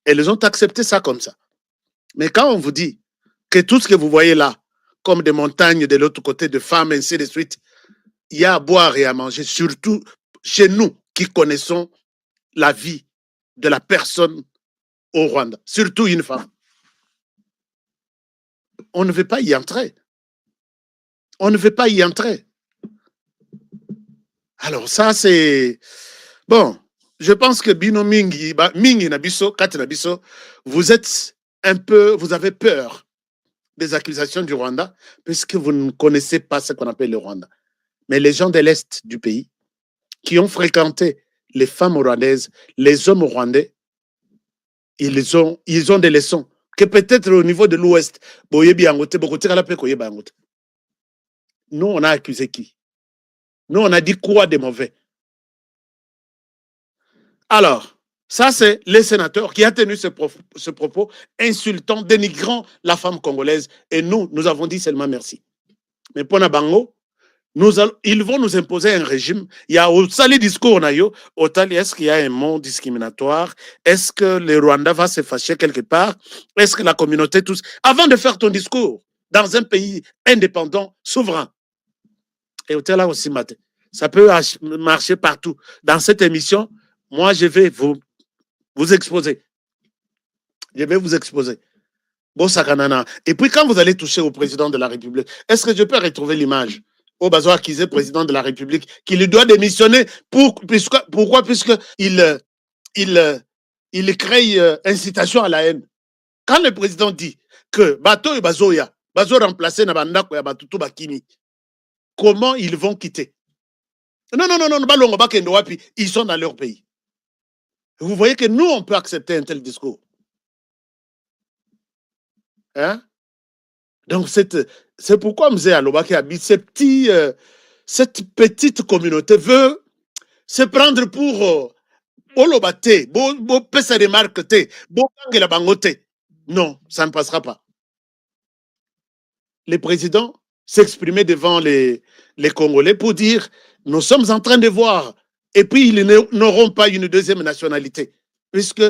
Et ils ont accepté ça comme ça. Mais quand on vous dit que tout ce que vous voyez là, comme des montagnes de l'autre côté, de femmes, ainsi de suite, il y a à boire et à manger, surtout chez nous qui connaissons la vie de la personne au Rwanda, surtout une femme. On ne veut pas y entrer. On ne veut pas y entrer. Alors ça, c'est... Bon, je pense que Bino Mingi, Mingi Nabiso, Kat Nabiso, vous êtes un peu... Vous avez peur des accusations du Rwanda, puisque vous ne connaissez pas ce qu'on appelle le Rwanda. Mais les gens de l'Est du pays, qui ont fréquenté les femmes rwandaises, les hommes rwandais, ils ont des leçons que peut-être au niveau de l'Ouest, nous, on a accusé qui? Nous, on a dit quoi de mauvais? Alors, ça, c'est le sénateur qui a tenu ce propos insultant, dénigrant la femme congolaise. Et nous avons dit seulement merci. Mais pour Nabango, ils vont nous imposer un régime. Il y a au sali discours, est-ce qu'il y a un mot discriminatoire? Est-ce que le Rwanda va se fâcher quelque part? Est-ce que la communauté, tous... Avant de faire ton discours dans un pays indépendant, souverain, et au là aussi, ça peut marcher partout. Dans cette émission, moi, je vais vous exposer. Je vais vous exposer. Et puis, quand vous allez toucher au président de la République, est-ce que je peux retrouver l'image au Bazoua Kizé, président de la République, qui lui doit démissionner? Pourquoi? Puisqu'il crée incitation à la haine. Quand le président dit que Bato et Bazoya, Bazo remplacé Nabandako et Batutu Bakini, comment ils vont quitter? Non, ils sont dans leur pays. Vous voyez que nous, on peut accepter un tel discours. Hein? Donc, c'est pourquoi Mzé Alobaki habite cette petite communauté veut se prendre pour Olobate, Bo Pesa remarque te, Bo Kangela Bangote. Non, ça ne passera pas. Le président s'exprimait devant les Congolais pour dire nous sommes en train de voir. Et puis, ils n'auront pas une deuxième nationalité, puisque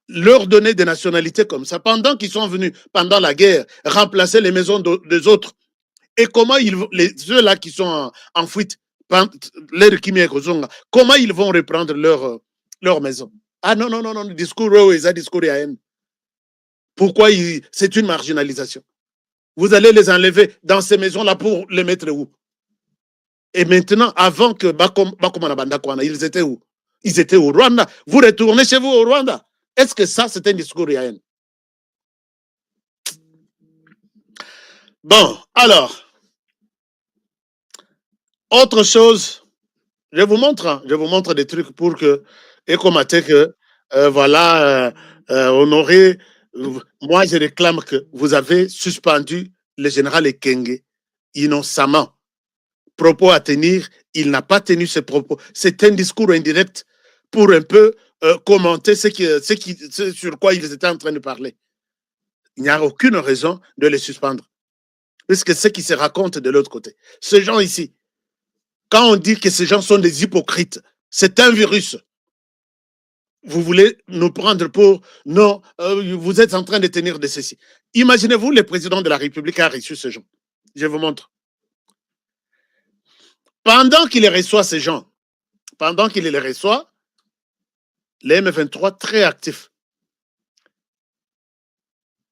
leur donner des nationalités comme ça, pendant qu'ils sont venus, pendant la guerre, remplacer les maisons des autres. Et comment ceux-là qui sont en fuite, comment ils vont reprendre leur maison? Ah non, le discours, discours à haine. Pourquoi c'est une marginalisation? Vous allez les enlever dans ces maisons-là pour les mettre où? Et maintenant, avant que Bakoma Bandakwana, ils étaient où? Ils étaient au Rwanda. Vous retournez chez vous au Rwanda. Est-ce que ça, c'est un discours à haine? Bon, alors, autre chose, je vous montre des trucs pour que, et comme que, voilà, Honoré, moi je réclame que vous avez suspendu le général Ekenge innocemment. Propos à tenir, il n'a pas tenu ce propos. C'est un discours indirect pour un peu commenter sur quoi ils étaient en train de parler. Il n'y a aucune raison de les suspendre. Puisque ce qui se raconte de l'autre côté. Ces gens ici, quand on dit que ces gens sont des hypocrites, c'est un virus. Vous voulez nous prendre pour... Non, vous êtes en train de tenir de ceci. Imaginez-vous, le président de la République a reçu ces gens. Je vous montre. Pendant qu'il reçoit ces gens, les M23 très actifs.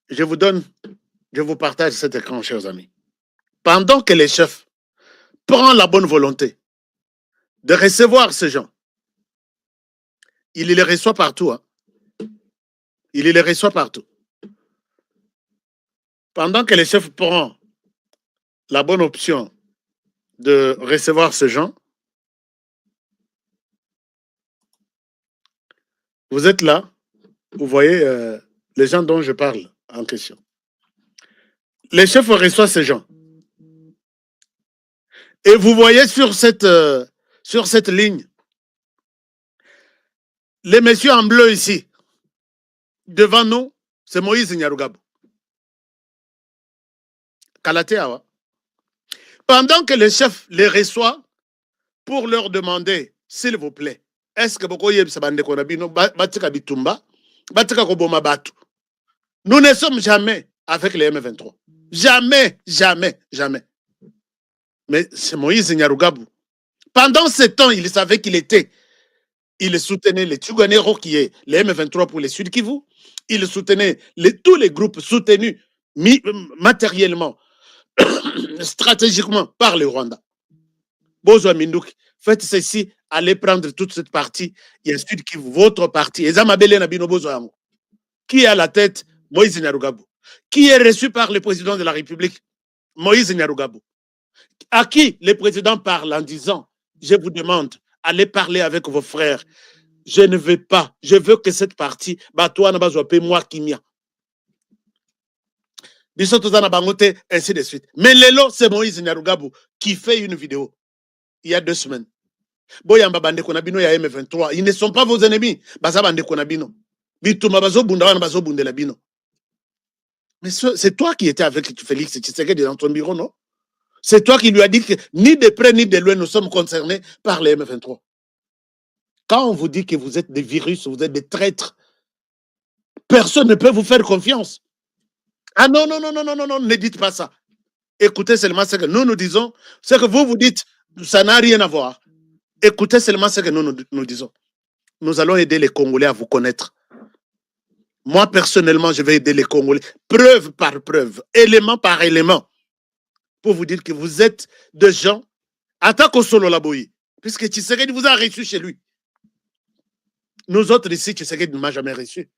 Je vous partage cet écran, chers amis. Pendant que les chefs prennent la bonne volonté de recevoir ces gens, il les reçoit partout. Hein. Il les reçoit partout. Pendant que les chefs prennent la bonne option de recevoir ces gens, vous êtes là, vous voyez les gens dont je parle en question. Les chefs reçoivent ces gens. Et vous voyez sur cette ligne, les messieurs en bleu ici, devant nous, c'est Moïse Nyarugabo. Kalateawa. Pendant que les chefs les reçoivent pour leur demander, s'il vous plaît, est-ce que vous batika koboma batu. Nous ne sommes jamais avec les M23. Jamais, jamais, jamais. Mais c'est Moïse Nyarugabo. Pendant ce temps, il savait qu'il était. Il soutenait les Tuganero qui est les M23 pour les Sud Kivu. Il soutenait tous les groupes soutenus matériellement, stratégiquement par le Rwanda. Bozo Mindouk, faites ceci, allez prendre toute cette partie. Il y a Sud Kivu, votre partie. Qui est à la tête? Moïse Nyarugabo. Qui est reçu par le président de la République? Moïse Nyarugabo. À qui le président parle en disant, je vous demande, allez parler avec vos frères. Je ne veux pas, je veux que cette partie, toi, moi, Kimia. Ainsi de suite. Mais Lelo, c'est Moïse Nyarugabo qui fait une vidéo il y a 2 semaines. Boyamba bande konabino ya M23, ils ne sont pas vos ennemis. Baza bande konabino. Bituma bazo bunda bazo bunde la bino. Mais c'est toi qui étais avec Félix Tshisekedi dans ton bureau, non? C'est toi qui lui as dit que ni de près ni de loin nous sommes concernés par les M23. Quand on vous dit que vous êtes des virus, vous êtes des traîtres, personne ne peut vous faire confiance. Ah non, non, non, non, non, non, non, ne dites pas ça. Écoutez seulement ce que nous disons. Ce que vous dites, ça n'a rien à voir. Écoutez seulement ce que nous disons. Nous allons aider les Congolais à vous connaître. Moi, personnellement, je vais aider les Congolais, preuve par preuve, élément par élément, pour vous dire que vous êtes des gens, attaque au solo laboyi, puisque Tshisekedi vous a reçu chez lui. Nous autres ici, Tshisekedi ne m'a jamais reçu.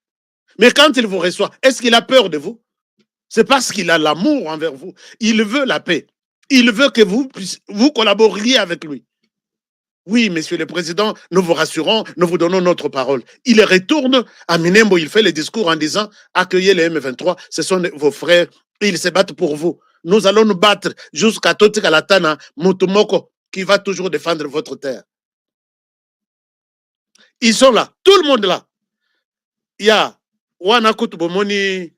Mais quand il vous reçoit, est-ce qu'il a peur de vous? C'est parce qu'il a l'amour envers vous. Il veut la paix. Il veut que vous collaboriez avec lui. Oui, monsieur le président, nous vous rassurons, nous vous donnons notre parole. Il retourne à Minembo, il fait le discours en disant « Accueillez les M23, ce sont vos frères, ils se battent pour vous. Nous allons nous battre jusqu'à Totika Latana, Mutumoko, qui va toujours défendre votre terre. » Ils sont là, tout le monde là. Il y a Wanakut Bomoni,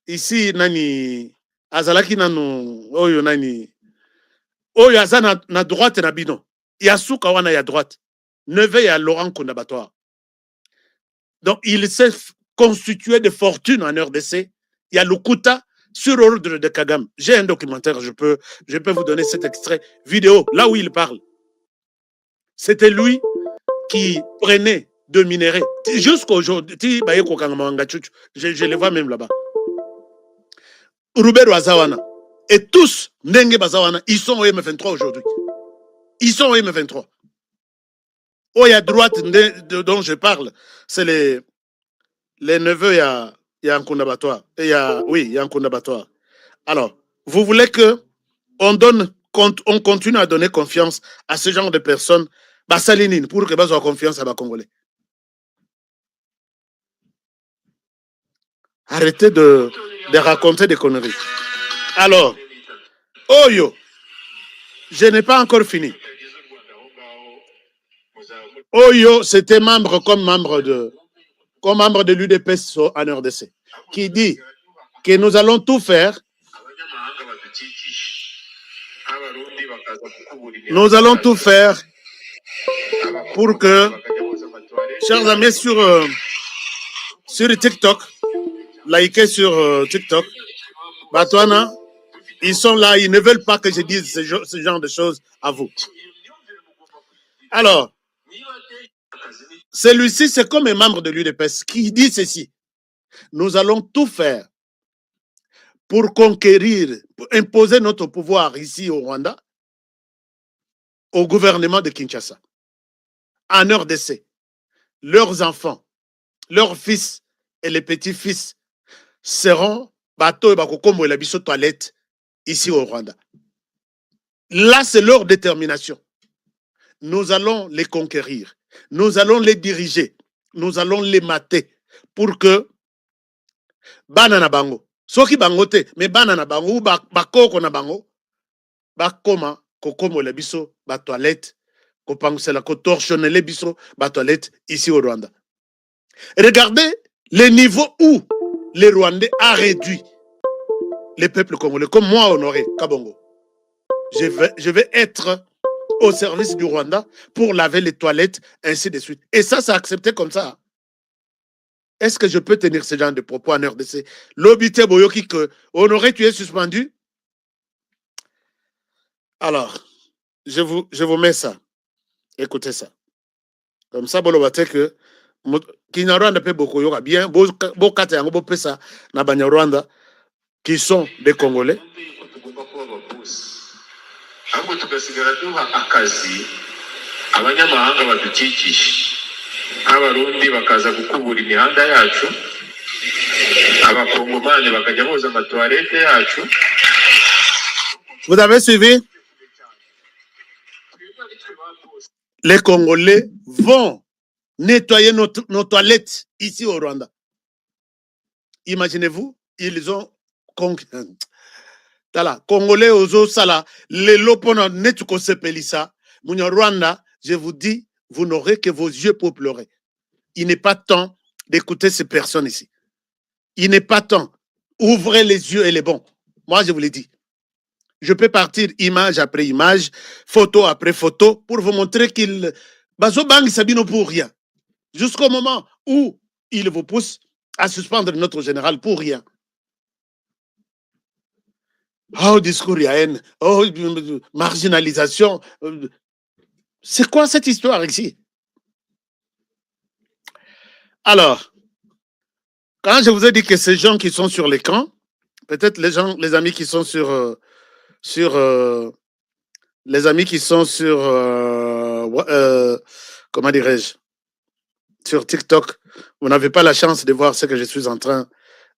ici, Nani, Azalaki Nanu, Oyo Nani, Oyo Aza na droite na bino. Il y a Souka Wana ya droite. Neve ya Laurent Kondabatoire. Donc, il s'est constitué de fortune en RDC. Il y a Lukuta sur ordre de Kagame. J'ai un documentaire, je peux vous donner cet extrait vidéo, là où il parle. C'était lui qui prenait de minerais. Jusqu'à aujourd'hui, je les vois même là-bas. Ruberu Azawana. Et tous, Nenge Bazawana, ils sont au M23 aujourd'hui. Ils sont au M23. Oh, il y a droite dont je parle, c'est les neveux, il y a un Kondabatoire. Oui, il y a un Kondabatoire. Alors, vous voulez que on continue à donner confiance à ce genre de personnes, Salinine, pour que Bazo ait confiance à les Congolais. Arrêtez de raconter des conneries. Alors, Oyo, je n'ai pas encore fini. Oyo, c'était comme membre de l'UDPS en RDC, qui dit que nous allons tout faire. Nous allons tout faire pour que, chers amis, sur TikTok, likez sur TikTok, Batouana, ils sont là, ils ne veulent pas que je dise ce genre de choses à vous. Alors, celui-ci, c'est comme un membre de l'UDPS qui dit ceci. Nous allons tout faire pour conquérir, pour imposer notre pouvoir ici au Rwanda, au gouvernement de Kinshasa, en RDC. Leurs enfants, leurs fils et les petits-fils seront bateaux et bakokombo et la biso toilette ici au Rwanda. Là, c'est leur détermination. Nous allons les conquérir. Nous allons les diriger. Nous allons les mater pour que banana bango. Soki bangote, mais banana bango ou bakoko na bango, bakoma kokomo le biso ba toilette, kopangusela ko torchonner le biso ba toilette ici au Rwanda. Regardez le niveau où les Rwandais a réduit les peuples congolais, comme moi Honoré Kabongo. Je vais être au service du Rwanda pour laver les toilettes, ainsi de suite. Et ça, c'est accepté comme ça. Est-ce que je peux tenir ce genre de propos en RDC? L'obité Boyoki que on aurait tué suspendu. Alors, je vous mets ça. Écoutez ça. Comme ça, bon, on que Kinyarwanda peut beaucoup, il y aura bien, beaucoup de ça, na Banyarwanda, qui sont des Congolais. ahubwo tugasigara duha akazi abanyamahanga badukikije nk'abarundi bakaza gukubura imihanda yacu, abakongomani bakajya boza amatuwarete yacu. Vous avez suivi? Les Congolais vont nettoyer nos toilettes ici au Rwanda. Imaginez-vous, ils ont Congolais ozo sala les lopona netuko sepelisa munya Rwanda, je vous dis, vous n'aurez que vos yeux pour pleurer. Il n'est pas temps d'écouter ces personnes ici. Il n'est pas temps. Ouvrez les yeux et les bons. Moi, je vous l'ai dit. Je peux partir image après image, photo après photo, pour vous montrer qu'il bazo bang sabino pour rien. Jusqu'au moment où il vous pousse à suspendre notre général pour rien. Oh, discours y a haine, oh, marginalisation. C'est quoi cette histoire ici? Alors, quand je vous ai dit que ces gens qui sont sur l'écran, peut-être les amis qui sont les amis qui sont sur comment dirais-je, sur TikTok, vous n'avez pas la chance de voir ce que je suis en train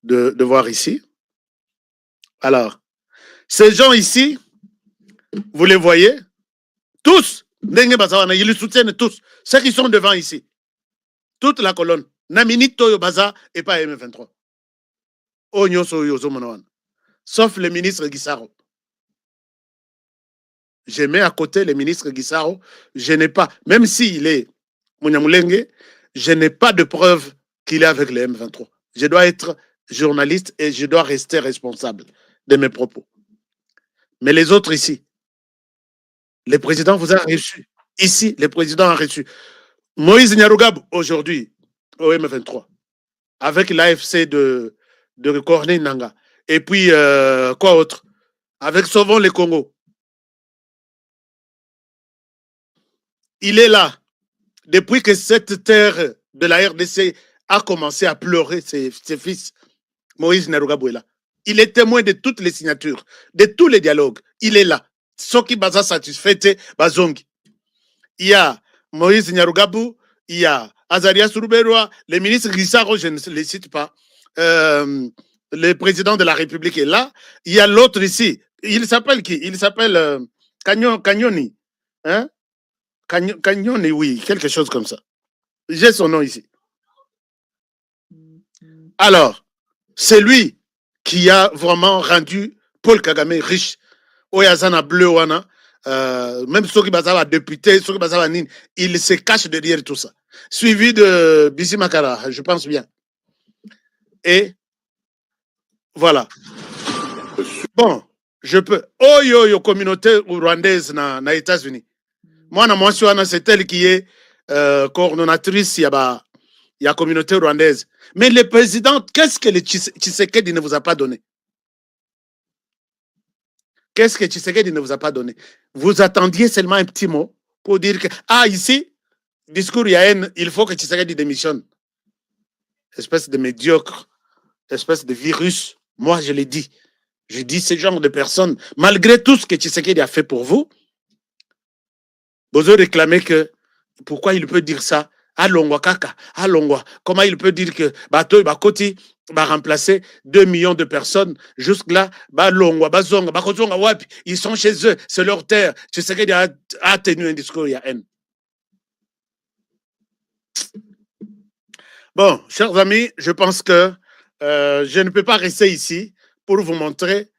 de voir ici. Alors, ces gens ici, vous les voyez, tous, ils les soutiennent tous, ceux qui sont devant ici, toute la colonne, Namini Toyo Baza et pas M23. Sauf le ministre Guissaro. Je mets à côté le ministre Guissaro, je n'ai pas, même s'il est Mouniamoulenge, je n'ai pas de preuve qu'il est avec le M23. Je dois être journaliste et je dois rester responsable de mes propos. Mais les autres ici, le président vous a reçu. Ici, le président a reçu. Moïse Nyarugab, aujourd'hui, au M23, avec l'AFC de Corneille Nanga. Et puis, quoi autre? Avec Sauvons le Congo. Il est là. Depuis que cette terre de la RDC a commencé à pleurer ses fils, Moïse Nyarugab est là. Il est témoin de toutes les signatures, de tous les dialogues. Il est là. Ce qui est satisfait, Bazongi. Il y a Moïse Nyarugabou, il y a Azarias Ruberwa, le ministre Guissaro, je ne les cite pas, le président de la République est là. Il y a l'autre ici. Il s'appelle qui? Il s'appelle Cagnoni. Hein? Cagnoni, oui, quelque chose comme ça. J'ai son nom ici. Alors, c'est lui qui a vraiment rendu Paul Kagame riche. Oyazana bleu wana, même ceux qui sont députés, ceux qui sont nine, il se cache derrière tout ça. Suivi de Bissi Makara, je pense bien. Et voilà. Bon, je peux. Oh yo, communauté rwandaise na États-Unis. Moi, c'est elle qui est coordonnatrice, il y a communauté rwandaise. Mais le président, qu'est-ce que le Tshisekedi ne vous a pas donné? Qu'est-ce que Tshisekedi ne vous a pas donné? Vous attendiez seulement un petit mot pour dire que, ici, discours Yahen, il faut que Tshisekedi démissionne. Espèce de médiocre, espèce de virus. Moi, je l'ai dit. Je dis ce genre de personnes, malgré tout ce que Tshisekedi a fait pour vous, vous avez réclamé que, pourquoi il peut dire ça? Alongwa kaka, alongwa. Comment il peut dire que Bato Bakoti va remplacer 2 millions de personnes jusque-là, Balongwa, Bazonga, Bakozonga, Wapi, ils sont chez eux, c'est leur terre. Tshisekedi a tenu un discours, il y a haine. Bon, chers amis, je pense que je ne peux pas rester ici pour vous montrer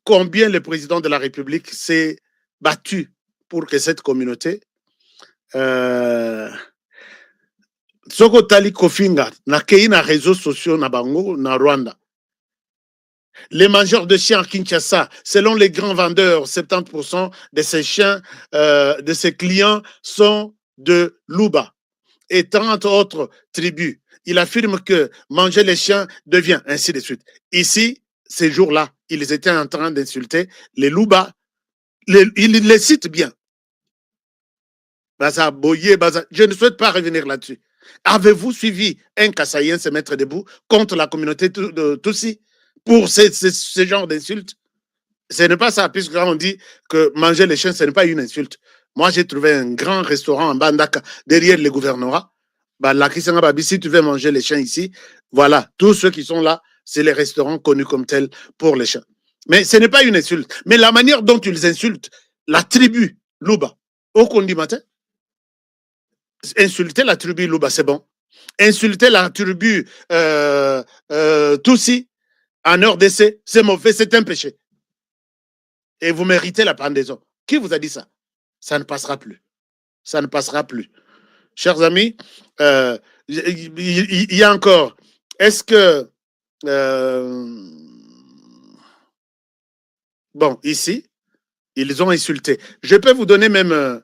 combien le président de la République s'est battu pour que cette communauté Soko tali kofinga na kei na réseaux sociaux na bango na Rwanda. Les mangeurs de chiens à Kinshasa, selon les grands vendeurs, 70% de ces chiens, de ces clients sont de Luba et 30 autres tribus. il affirme que manger les chiens devient ainsi de suite. Ici, ces jours-là, ils étaient en train d'insulter les Louba. Il les cite bien. Baza Boye, Baza. Je ne souhaite pas revenir là-dessus. Avez-vous suivi un Kassaïen se mettre debout contre la communauté de Tutsi pour ce genre d'insultes? Ce n'est pas ça, puisque quand on dit que manger les chiens, ce n'est pas une insulte. Moi, j'ai trouvé un grand restaurant en Bandaka, derrière le gouvernorat. Bah, si tu veux manger les chiens ici, voilà, tous ceux qui sont là, c'est les restaurants connus comme tels pour les chiens. Mais ce n'est pas une insulte. Mais la manière dont ils insultent la tribu Louba, au Kondimatin, insulter la tribu Louba, c'est bon. Insulter la tribu Tutsi en RDC, c'est mauvais, c'est un péché. Et vous méritez la pendaison. Qui vous a dit ça? Ça ne passera plus. Ça ne passera plus. Chers amis, il y a encore. Est-ce que. Bon, ici, ils ont insulté. Je peux vous donner même.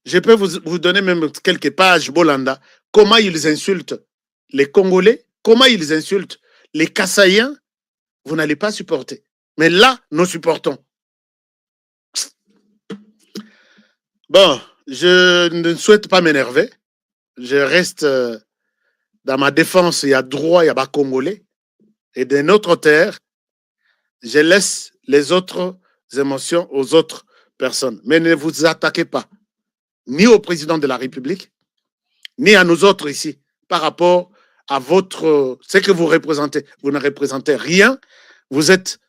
Je peux vous donner même quelques pages, Bolanda. Comment ils insultent les Congolais, comment ils insultent les Kassaïens, vous n'allez pas supporter. Mais là, nous supportons. Bon, je ne souhaite pas m'énerver. Je reste dans ma défense. Il y a droit, il y a pas Congolais. Et de notre terre, je laisse les autres émotions aux autres personnes. Mais ne vous attaquez pas, ni au président de la République, ni à nous autres ici, par rapport à ce que vous représentez. Vous ne représentez rien. Vous êtes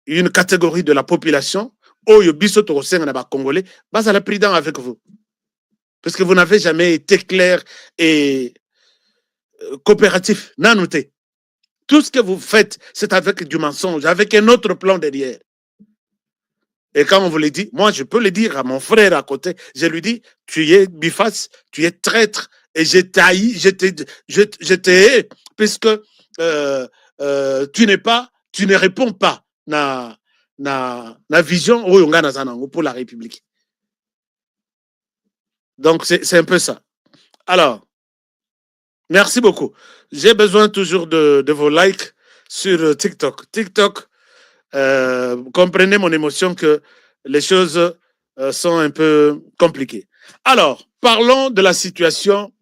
une catégorie de la population. Oyo biso to senga na ba Congolais, bas à la prudent avec vous. Parce que vous n'avez jamais été clair et coopératif. Nanoté. Tout ce que vous faites, c'est avec du mensonge, avec un autre plan derrière. Et quand on vous le dit, moi, je peux le dire à mon frère à côté. Je lui dis, tu es biface, tu es traître, et je t'haïs, je t'ai, puisque tu ne réponds pas na vision pour la République. Donc, c'est un peu ça. Alors, merci beaucoup. J'ai besoin toujours de vos likes sur TikTok. TikTok, comprenez mon émotion que les choses sont un peu compliquées. Alors, parlons de la situation.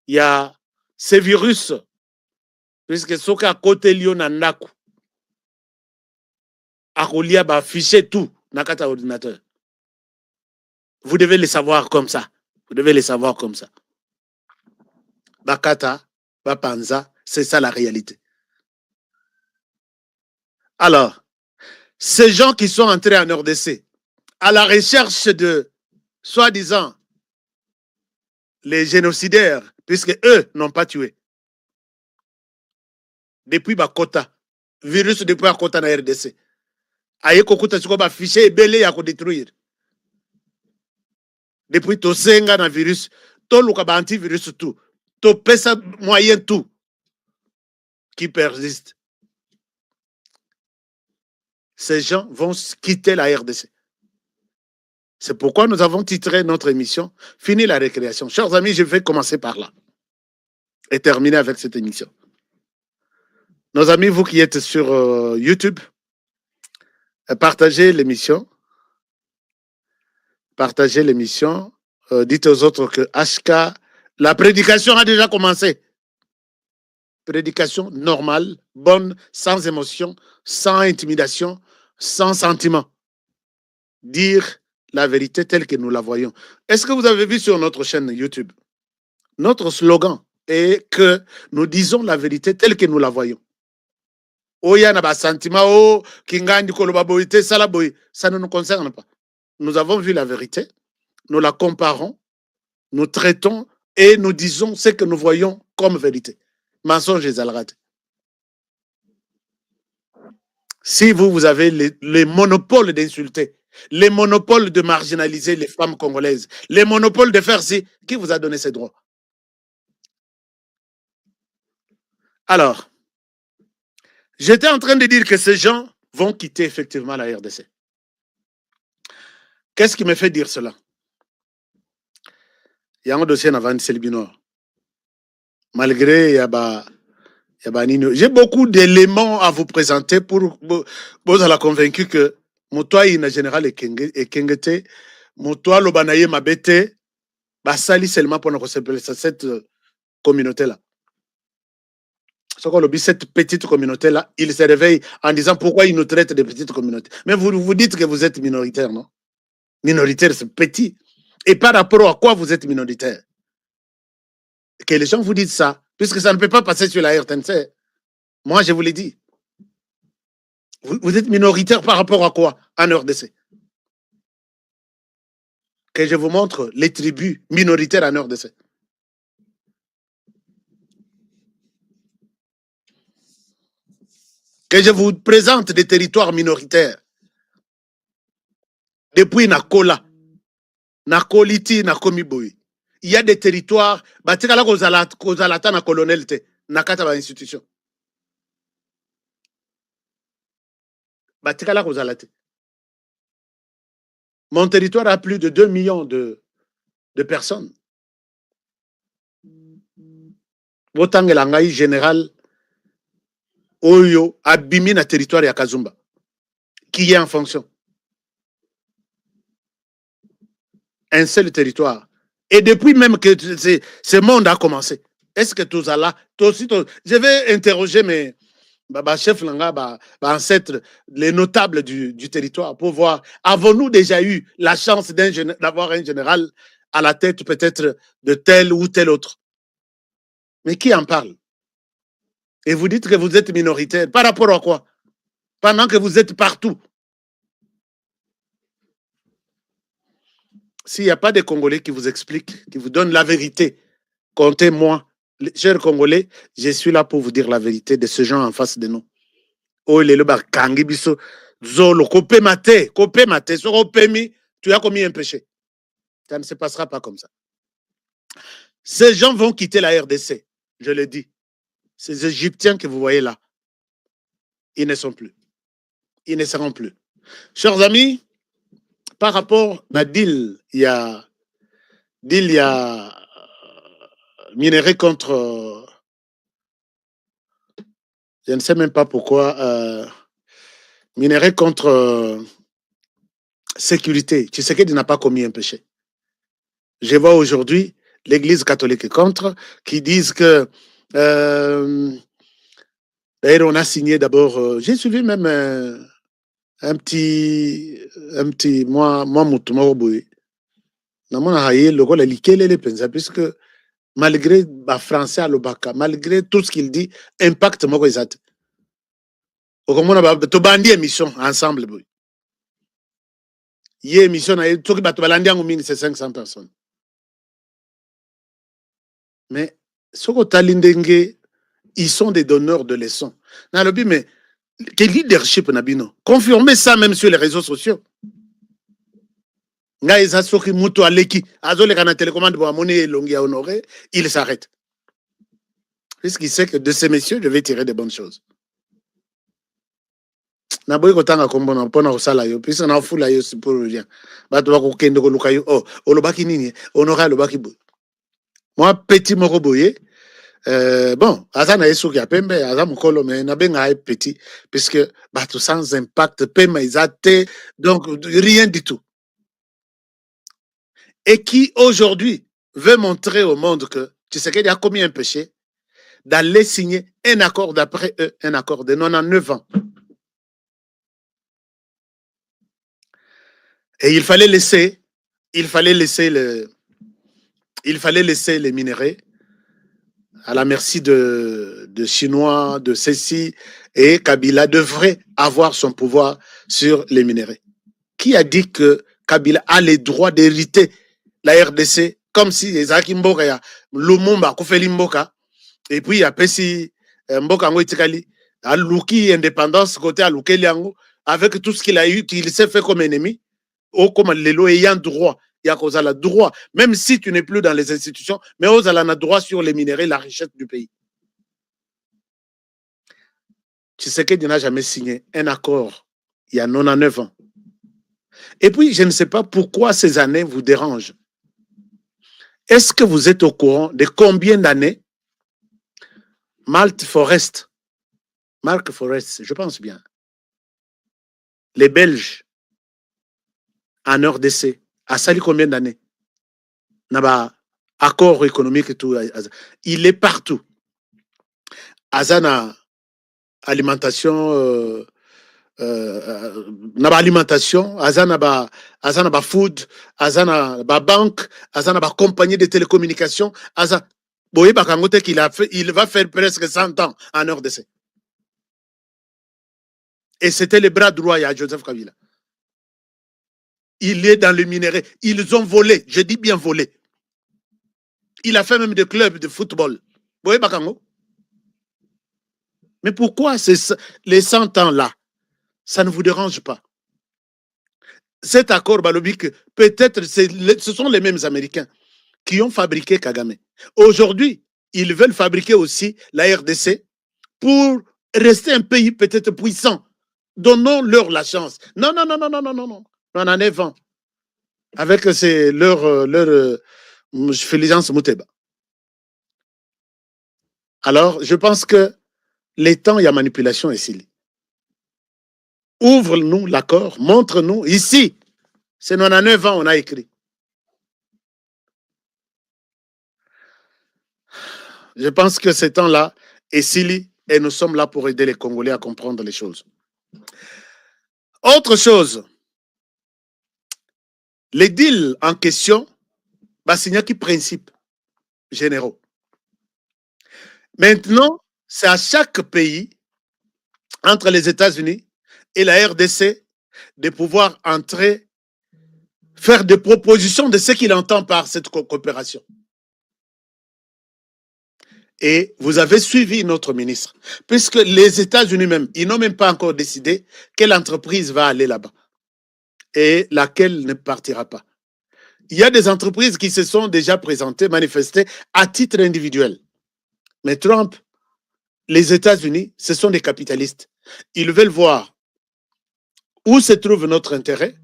Il y a ces virus, puisque ce qu'à côté Lyon Nandaku, à Kolia va afficher tout dans votre ordinateur. Vous devez les savoir comme ça. Vous devez les savoir comme ça. Bakata, Bapanza, c'est ça la réalité. Alors, ces gens qui sont entrés en RDC à la recherche de, soi-disant, les génocidaires, puisque eux n'ont pas tué. Depuis Bakota, virus depuis Bakota na RDC. Aye kokuta siko ba fichier belé ya ko détruire. Depuis to senga na virus, to luka ba antivirus tout, to pesa moyen tout qui persiste. Ces gens vont quitter la RDC. C'est pourquoi nous avons titré notre émission « Fini la récréation ». Chers amis, je vais commencer par là et terminer avec cette émission. Nos amis, vous qui êtes sur YouTube, partagez l'émission. Partagez l'émission. Dites aux autres que HK, la prédication a déjà commencé. Prédication normale, bonne, sans émotion, sans intimidation, sans sentiment. Dire la vérité telle que nous la voyons. Est-ce que vous avez vu sur notre chaîne YouTube? Notre slogan est que nous disons la vérité telle que nous la voyons. Oya na ba sentiment o kingandi koloba boyite sala boy, ça ne nous concerne pas. Nous avons vu la vérité, nous la comparons, nous traitons et nous disons ce que nous voyons comme vérité. Mensonge et alrate. Si vous avez les monopoles d'insulter, les monopoles de marginaliser les femmes congolaises, les monopoles de faire ci, qui vous a donné ces droits? Alors, j'étais en train de dire que ces gens vont quitter effectivement la RDC. Qu'est-ce qui me fait dire cela? Il y a un dossier avant Selbinor. malgré j'ai beaucoup d'éléments à vous présenter pour vous la convaincu que Motoa ina général et Kengete, Motoa Lobanaye Mabete, Basali seulement pour nous cette communauté-là. Cette petite communauté-là, il se réveille en disant pourquoi il nous traite de petite communauté. Mais vous dites que vous êtes minoritaire, non? Minoritaire, c'est petit. Et par rapport à quoi vous êtes minoritaire? Que les gens vous disent ça, puisque ça ne peut pas passer sur la RTNC. Moi, je vous l'ai dit. Vous êtes minoritaire par rapport à quoi en RDC? Que je vous montre les tribus minoritaires en RDC. Que je vous présente des territoires minoritaires. Depuis Nakola, Nakoliti, Nakomiboui. Il y a des territoires, batikala kozalata na colonelité, nakata ba institution. Batikala kozalate. Mon territoire a plus de 2 millions de personnes. Botangelangai général Oyo abimi na territoire ya Kazumba qui est en fonction. Un seul territoire. Et depuis même que ce monde a commencé, est-ce que tout ça là, je vais interroger mes chefs langa, ancêtres, les notables du territoire pour voir, avons-nous déjà eu la chance d'avoir un général à la tête peut-être de tel ou tel autre? Mais qui en parle? Et vous dites que vous êtes minoritaire. Par rapport à quoi? Pendant que vous êtes partout. S'il n'y a pas de Congolais qui vous expliquent, qui vous donnent la vérité, comptez-moi. Chers Congolais, je suis là pour vous dire la vérité de ce gens en face de nous. Oh, les lobar kangi biso, zolo, kopé mate, soro pemi, tu as commis un péché. Ça ne se passera pas comme ça. Ces gens vont quitter la RDC, je le dis. Ces Égyptiens que vous voyez là, ils ne sont plus. Ils ne seront plus. Chers amis, par rapport à deal, il y a minéré contre, je ne sais même pas pourquoi, minéré contre sécurité. Tu sais qu'il n'a pas commis un péché. Je vois aujourd'hui l'Église catholique contre, qui disent que d'ailleurs on a signé d'abord, j'ai suivi même un petit moi Moutoumoroboué. Puisque malgré le français à l'Obaka, malgré tout ce qu'il dit, impact moko ezate. To bandi émission ensemble. Il y a émission, c'est 500 personnes. Mais ils sont des donneurs de leçons. Mais quel leadership nabino? Confirmez ça même sur les réseaux sociaux. Il s'arrête. Puisqu'il sait que de ces messieurs, je vais tirer de bonnes choses. Moi, petit Moroboye, bon, Azana Esu Yapembe, Azam Kolo, mais Nabenga petit, puisque tout sans impact, paiement, donc rien du tout. Et qui aujourd'hui veut montrer au monde que tu sais qu'il a commis un péché, d'aller signer un accord d'après eux, un accord de 99 ans. Et il fallait laisser les minéraux à la merci de Chinois, de ceci, et Kabila devrait avoir son pouvoir sur les minéraux. Qui a dit que Kabila a les droits d'hériter la RDC comme si Ezaki Mboka ya Lumumba Koufeli Mboka et puis il y a Pessi Mboka Ngo Itikali a Luki indépendance côté à Lukeli Yango avec tout ce qu'il a eu, qu'il s'est fait comme ennemi, ou comme les lois ayant droit. Il y a cause à la droit, même si tu n'es plus dans les institutions, mais aux à la droit sur les minéraux, la richesse du pays. Tshisekedi n'a jamais signé un accord il y a 99 ans. Et puis, je ne sais pas pourquoi ces années vous dérangent. Est-ce que vous êtes au courant de combien d'années Mark Forest, je pense bien. Les Belges, en RDC, a sali combien d'années? N'a accord économique et tout. Il est partout. Azana alimentation, naba alimentation, azana ba food, azana ba banque, azana ba compagnie de télécommunications, azana. Boye Bakangote il va faire presque 100 ans en RDC. Et c'était le bras droit à Joseph Kabila. Il est dans le minerai. Ils ont volé, je dis bien volé. Il a fait même des clubs de football. Boye Bakango. Mais pourquoi les 100 ans-là, ça ne vous dérange pas? Cet accord Balobique, peut-être ce sont les mêmes Américains qui ont fabriqué Kagame. Aujourd'hui, ils veulent fabriquer aussi la RDC pour rester un pays peut-être puissant. Donnons-leur la chance. Non. On en est 20. Avec leur Félix Mouteba. Alors, je pense que les temps, il y a manipulation ici. Ouvre-nous l'accord, montre-nous. Ici, c'est 99 ans, on a écrit. Je pense que ces temps-là est Sili et nous sommes là pour aider les Congolais à comprendre les choses. Autre chose, les deals en question, c'est qui principes généraux. Maintenant, c'est à chaque pays, entre les États-Unis et la RDC, de pouvoir entrer, faire des propositions de ce qu'il entend par cette coopération. Et vous avez suivi notre ministre, puisque les États-Unis même, ils n'ont même pas encore décidé quelle entreprise va aller là-bas et laquelle ne partira pas. Il y a des entreprises qui se sont déjà présentées, manifestées à titre individuel. Mais Trump, les États-Unis, ce sont des capitalistes. Ils veulent voir où se trouve notre intérêt,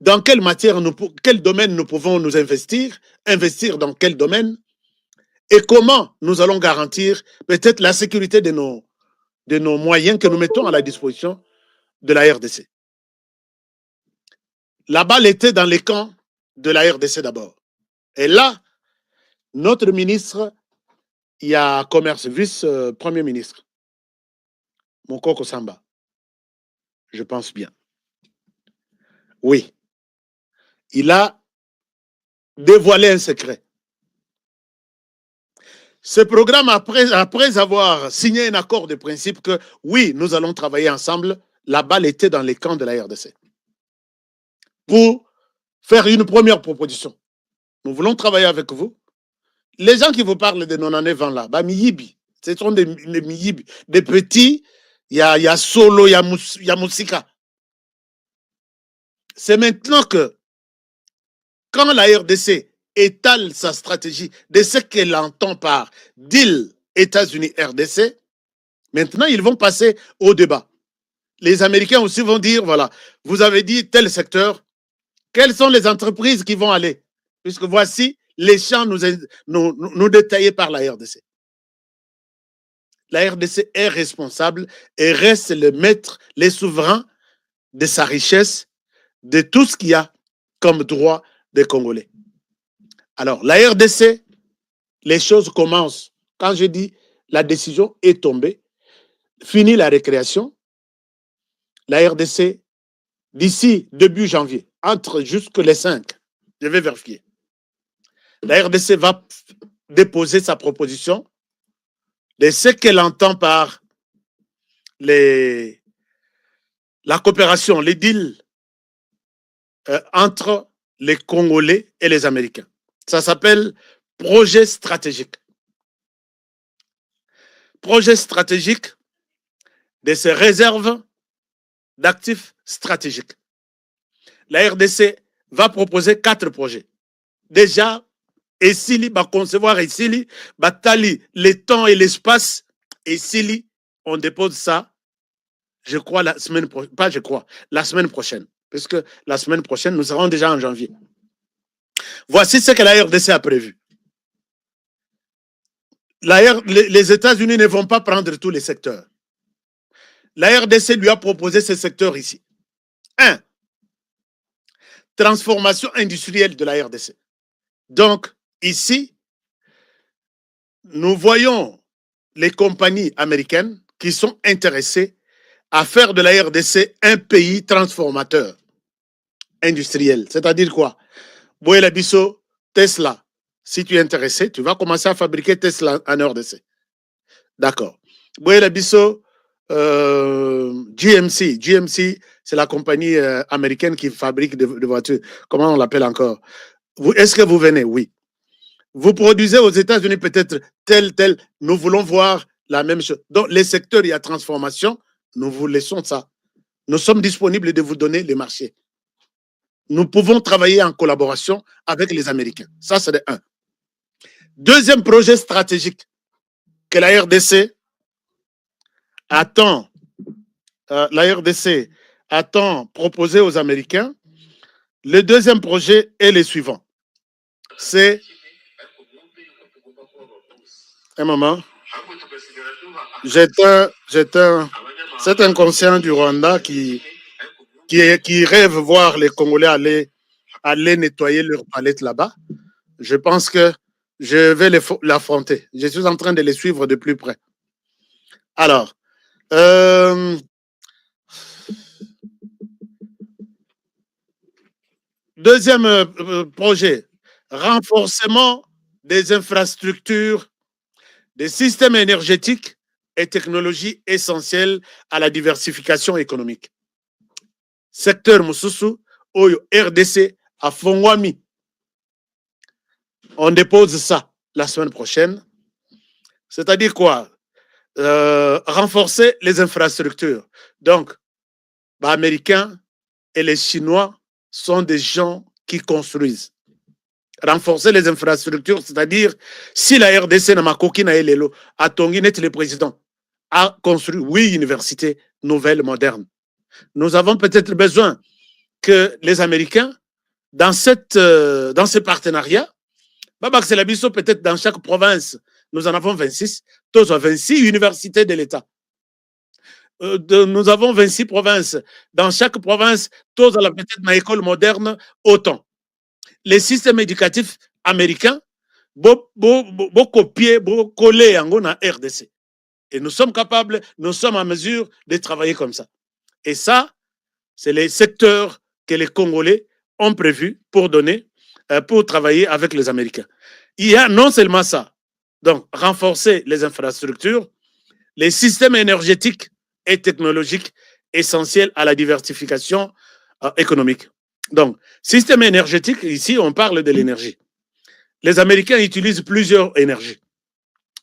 dans quelle matière, quel domaine nous pouvons nous investir dans quel domaine, et comment nous allons garantir peut-être la sécurité de nos moyens que nous mettons à la disposition de la RDC. La balle était dans les camps de la RDC d'abord. Et là, notre ministre, il y a commerce, vice-premier ministre, Mokoko Samba, je pense bien. Oui. Il a dévoilé un secret. Ce programme, après avoir signé un accord de principe que oui, nous allons travailler ensemble, la balle était dans les camps de la RDC. Pour faire une première proposition. Nous voulons travailler avec vous. Les gens qui vous parlent de 99 ans là, bah, Miyibi, ce sont des Miyibi, des petits, il y a Solo, il y a Moussika. C'est maintenant que, quand la RDC étale sa stratégie de ce qu'elle entend par deal États-Unis-RDC, maintenant ils vont passer au débat. Les Américains aussi vont dire, voilà, vous avez dit tel secteur, quelles sont les entreprises qui vont aller? Puisque voici les champs nous détaillés par la RDC. La RDC est responsable et reste le maître, les souverains de sa richesse, de tout ce qu'il y a comme droit des Congolais. Alors, la RDC, les choses commencent. Quand je dis la décision est tombée, fini la récréation, la RDC, d'ici début janvier, entre jusque les 5, je vais vérifier, la RDC va déposer sa proposition de ce qu'elle entend par la coopération, les deals entre les Congolais et les Américains. Ça s'appelle projet stratégique. Projet stratégique de ces réserves d'actifs stratégiques. La RDC va proposer 4 projets. Déjà, Essili va concevoir Essili, va tali les temps et l'espace. Essili, on dépose ça, je crois, la semaine prochaine. Puisque la semaine prochaine, nous serons déjà en janvier. Voici ce que la RDC a prévu. les États-Unis ne vont pas prendre tous les secteurs. La RDC lui a proposé ces secteurs ici. 1. Transformation industrielle de la RDC. Donc, ici, nous voyons les compagnies américaines qui sont intéressées à faire de la RDC un pays transformateur industriel. C'est-à-dire quoi? Boyela Bisso, Tesla, si tu es intéressé, tu vas commencer à fabriquer Tesla en RDC. D'accord. Boyela Bisso, GMC. GMC, c'est la compagnie américaine qui fabrique des voitures. Comment on l'appelle encore? Est-ce que vous venez? Oui. Vous produisez aux États-Unis peut-être tel. Nous voulons voir la même chose. Donc, les secteurs, il y a transformation. Nous vous laissons ça. Nous sommes disponibles de vous donner les marchés. Nous pouvons travailler en collaboration avec les Américains. Ça, c'est le 1. Deuxième projet stratégique que la RDC attend, proposer aux Américains. Le deuxième projet est le suivant. C'est un moment. C'est un conscient du Rwanda qui rêve voir les Congolais aller nettoyer leur palette là-bas. Je pense que je vais l'affronter. Je suis en train de les suivre de plus près. Alors, deuxième projet, renforcement des infrastructures, des systèmes énergétiques et technologies essentielles à la diversification économique. Secteur Moussousou, Oyo RDC à Fongwami. On dépose ça la semaine prochaine. C'est-à-dire quoi? Renforcer les infrastructures. Donc, les Américains et les Chinois sont des gens qui construisent. Renforcer les infrastructures, c'est-à-dire si la RDC n'a pas a Tonginet, le président, a construit 8 universités nouvelles, modernes. Nous avons peut-être besoin que les Américains, dans ce partenariat, c'est la biso peut-être dans chaque province, nous en avons 26, tous 26 universités de l'État. Nous avons 26 provinces. Dans chaque province, tous à la peut-être une école moderne, autant. Les systèmes éducatifs américains, copier, coller en RDC. Et nous sommes capables, nous sommes en mesure de travailler comme ça. Et ça, c'est les secteurs que les Congolais ont prévus pour travailler avec les Américains. Il y a non seulement ça, donc renforcer les infrastructures, les systèmes énergétiques et technologiques essentiels à la diversification économique. Donc, système énergétique, ici, on parle de l'énergie. Les Américains utilisent plusieurs énergies.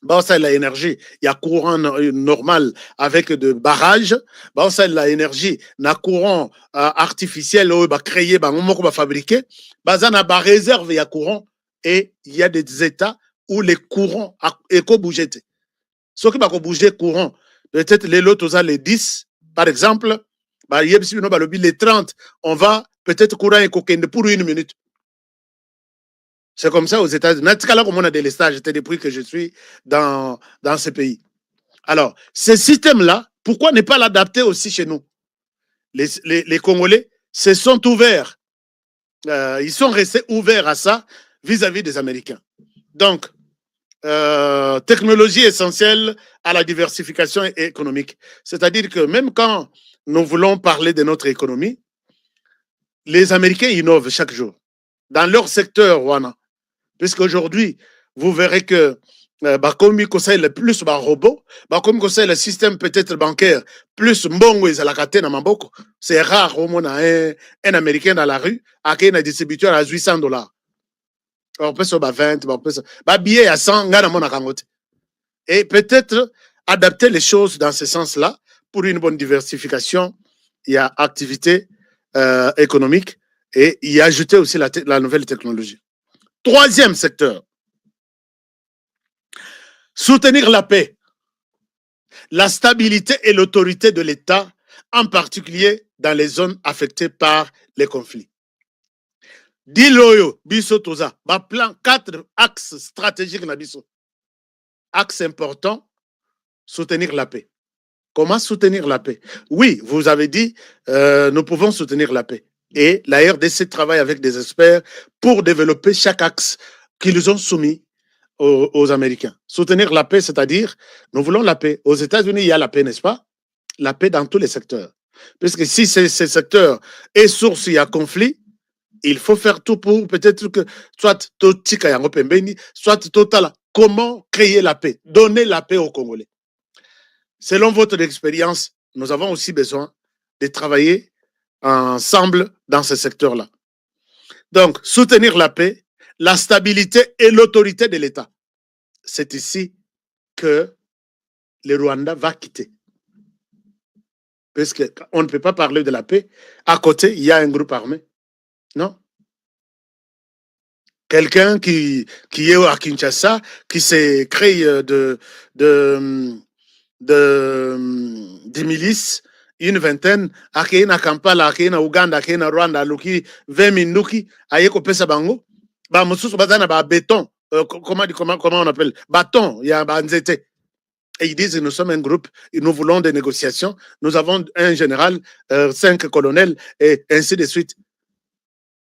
Bon, ça, l'énergie, il y a courant normal avec de barrages. Bon, ça, l'énergie, il y a courant artificiel, créé, fabriqué. Bah, ça, il y a réserve, il y a courant. Et il y a des États où les courants éco-bougent. Ce qui va bouger courant, peut-être les lots, les 10, par exemple, bah, les 30, on va peut-être courant éco-kende pour 1 minute. C'est comme ça aux États-Unis. Comme on a des stages, depuis que je suis dans ce pays. Alors, ce système-là, pourquoi ne pas l'adapter aussi chez nous? Les Congolais se sont ouverts. Ils sont restés ouverts à ça vis-à-vis des Américains. Donc, technologie essentielle à la diversification économique. C'est-à-dire que même quand nous voulons parler de notre économie, les Américains innovent chaque jour dans leur secteur, puisqu'aujourd'hui, vous verrez que comme ils conseillent plus robots, comme ils conseillent le système peut-être bancaire, plus mbongo ils ont na mamboko. C'est rare au moins un Américain dans la rue à qui un distributeur à $800. On peut se 20, on peut se billet à 100, et peut-être adapter les choses dans ce sens-là pour une bonne diversification. Il y a activité économique et y ajouter aussi la nouvelle technologie. Troisième secteur, soutenir la paix, la stabilité et l'autorité de l'État, en particulier dans les zones affectées par les conflits. Diloyo, biso toza, plan 4 axes stratégiques na biso. axe important, soutenir la paix. Comment soutenir la paix? Oui, vous avez dit, nous pouvons soutenir la paix. Et la RDC travaille avec des experts pour développer chaque axe qu'ils ont soumis aux Américains. Soutenir la paix, c'est-à-dire, nous voulons la paix. Aux États-Unis, il y a la paix, n'est-ce pas? La paix dans tous les secteurs. Puisque si ces secteurs est source, il y a conflit, il faut faire tout pour peut-être que soit Totika Yango Pembeni, soit Totala. Comment créer la paix? Donner la paix aux Congolais. Selon votre expérience, nous avons aussi besoin de travailler ensemble dans ce secteur-là. Donc, soutenir la paix, la stabilité et l'autorité de l'État. C'est ici que le Rwanda va quitter. Parce qu'on ne peut pas parler de la paix. À côté, il y a un groupe armé. Non. Quelqu'un qui est à Kinshasa, qui s'est créé des milices, une vingtaine, à na Kampala, à Ouganda, à Rwanda, à 20 Minuki, à Yekopesa Bango, bah, Moussous Bazana, bah, béton, comment on appelle? Bâton, il y a Banzete. Et ils disent, nous sommes un groupe, et nous voulons des négociations, nous avons un général, 5 colonels, et ainsi de suite.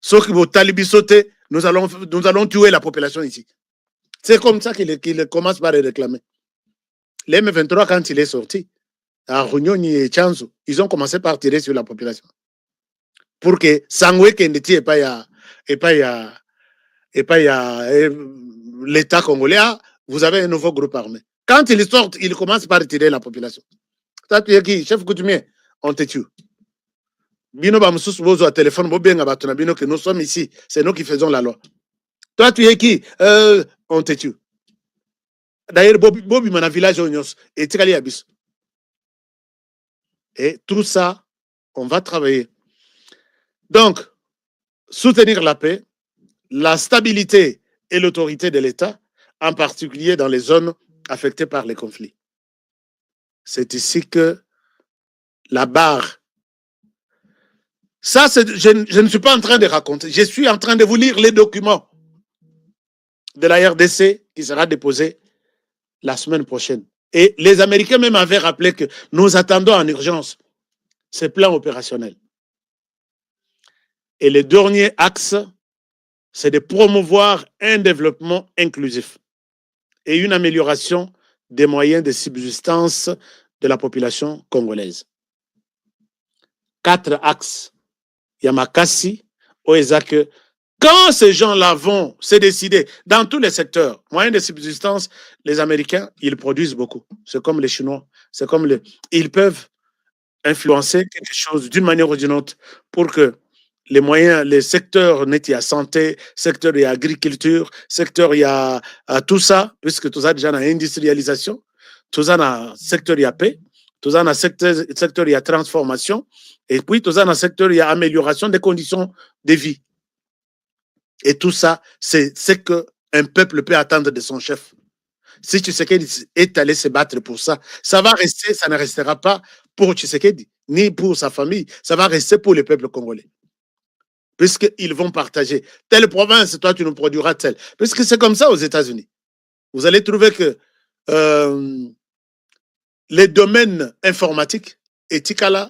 Sauf que vos talibis sautés, nous allons tuer la population ici. C'est comme ça qu'il commence par les réclamer. L'M23, quand il est sorti, à Runyoni et Chanzu, ils ont commencé par tirer sur la population. Pour que Sangwe Kendeti et pas l'État congolais, vous avez un nouveau groupe armé. Quand ils sortent, ils commencent par tirer la population. Ça, tu es qui? Chef coutumier, on te tue. Bino Bamsous Bozo à téléphone, Bino que nous sommes ici, c'est nous qui faisons la loi. Toi, tu es qui? On te tue. D'ailleurs, Bobby, mon village, et Tikali Abis. Et tout ça, on va travailler. Donc, soutenir la paix, la stabilité et l'autorité de l'État, en particulier dans les zones affectées par les conflits. C'est ici que la barre. Ça, je ne suis pas en train de raconter. Je suis en train de vous lire les documents de la RDC qui sera déposé la semaine prochaine. Et les Américains même avaient rappelé que nous attendons en urgence ces plans opérationnels. Et le dernier axe, c'est de promouvoir un développement inclusif et une amélioration des moyens de subsistance de la population congolaise. 4 axes. Yamakasi, Oezake. Quand ces gens-là vont se décider dans tous les secteurs, moyens de subsistance, les Américains, ils produisent beaucoup. C'est comme les Chinois. C'est comme ils peuvent influencer quelque chose d'une manière ou d'une autre pour que les moyens, les secteurs, il y a santé, secteur il y a agriculture, secteur il y a tout ça, puisque tout ça déjà dans l'industrialisation, tout ça dans secteur il y a paix, tout ça dans secteur il y a transformation, et puis tout ça dans secteur il y a amélioration des conditions de vie. Et tout ça, c'est ce qu'un peuple peut attendre de son chef. Si Tshisekedi est allé se battre pour ça, ça va rester, ça ne restera pas pour Tshisekedi, ni pour sa famille, ça va rester pour le peuple congolais. Puisqu'ils vont partager. Telle province, toi, tu nous produiras telle. Puisque c'est comme ça aux États-Unis. Vous allez trouver que les domaines informatiques, et Tikala,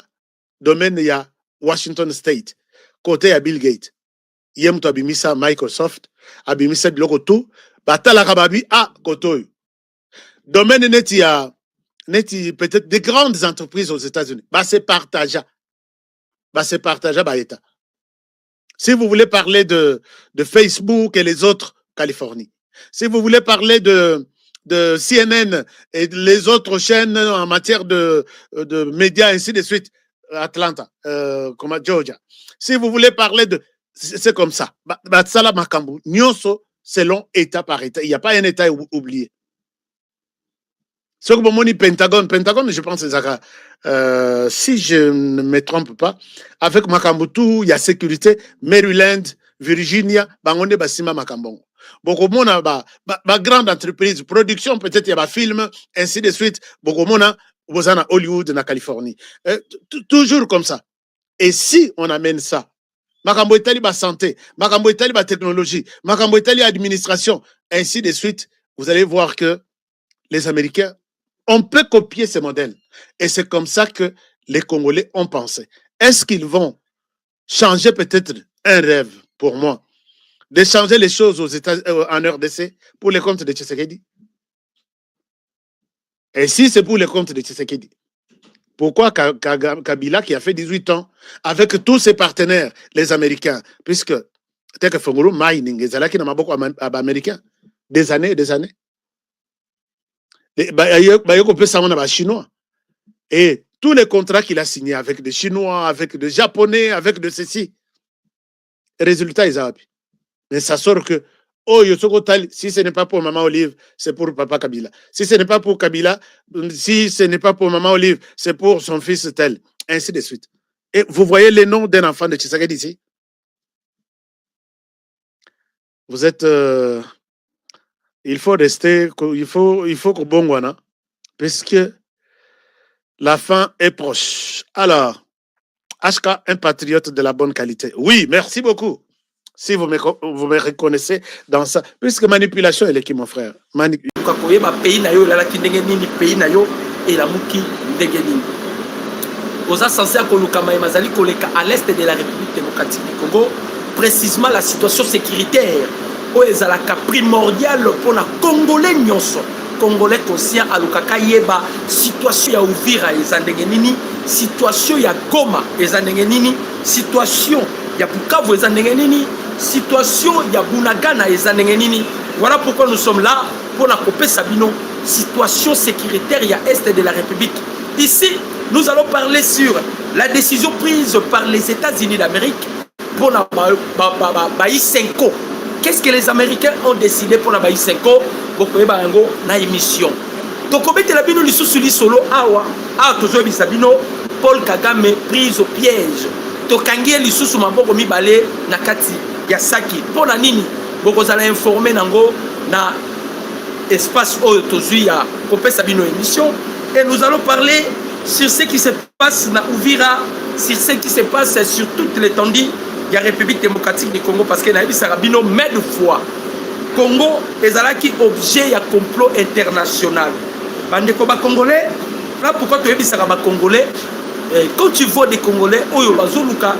domaine, il y a Washington State, côté à Bill Gates. Yem to abimisa Microsoft, abimisa biloko tout, batala kababi a kotoy. Domaine net, il y a peut-être des grandes entreprises aux États-Unis. Bah, c'est partagé. Bah, c'est partagé, bah, État. Si vous voulez parler de Facebook et les autres, Californie. Si vous voulez parler de CNN et les autres chaînes en matière de médias, ainsi de suite, Atlanta, comme à Georgia. Si vous voulez parler de... C'est comme ça. Batsala Makambu, Nyonso, selon État par État. Il n'y a pas un État oublié. Ce que mon Pentagone, je pense, si je ne me trompe pas, avec Makambutu, il y a sécurité, Maryland, Virginia, Bangone, Basima, Makambongo. Bokomona, grande entreprise, production, peut-être il y a film, ainsi de suite. Bokomona, Bozana, Hollywood, na Californie. Toujours comme ça. Et si on amène ça, Makambo Italie, santé, Makambo Italie, technologie, Makambo Italie, administration, ainsi de suite, vous allez voir que les Américains, on peut copier ce modèle. Et c'est comme ça que les Congolais ont pensé. Est-ce qu'ils vont changer peut-être un rêve pour moi, de changer les choses en RDC pour les comptes de Tshisekedi? Et si c'est pour les comptes de Tshisekedi, pourquoi Kabila, qui a fait 18 ans, avec tous ses partenaires, les Américains, puisque peut-être que Fongolo mining, les Alaki n'a pas beaucoup américains, des années et des années. On peut savoir les Chinois. Et tous les contrats qu'il a signés avec des Chinois, avec des Japonais, avec de ceci, résultat, ils ont. Mais ça sort que, oh, si ce n'est pas pour Maman Olive, c'est pour Papa Kabila. Si ce n'est pas pour Kabila, si ce n'est pas pour Maman Olive, c'est pour son fils tel. Ainsi de suite. Et vous voyez les noms d'un enfant de Tshisekedi ici? Vous êtes... il faut rester... Il faut que Bongwana, puisque la fin est proche. Alors, HK, un patriote de la bonne qualité. Oui, merci beaucoup. Si vous me reconnaissez dans ça. Puisque manipulation, elle est qui, mon frère? Aux censés à l'est de la République démocratique du Congo, précisément la situation sécuritaire où est la primordiale pour la Congolais nyonso. Congolais conscient à l'ukaka yeba situation ya Uvira ezandengenini, situation ya Goma ezandengenini, situation ya Bukavu ezandengenini, situation ya Bunagana ezandengenini. Voilà pourquoi nous sommes là pour la couper Sabino, situation sécuritaire ya est de la République. Ici, nous allons parler sur la décision prise par les États-Unis d'Amérique pour la Baï 5. Qu'est-ce que les Américains ont décidé pour la Baï 5? Pour que na émission. Donc, comme tu l'as vu, nous sommes solo awa, toujours bisabino, Paul Kagame prise au piège. Tokangie li susu maboko mibale na kati ya saki. Pour la nini, boko zala informer nango na espace oyo tozui ya kopé sabino émission. Et nous allons parler sur ce qui se passe na Uvira, sur ce qui se passe sur toute l'étendue de la République démocratique du Congo, parce que na Sarabino met de fois Congo ezalaki objet ya complot international. Bandeko ba Congolais, là pourquoi tu es ba Congolais, quand tu vois des Congolais oyo bazoluka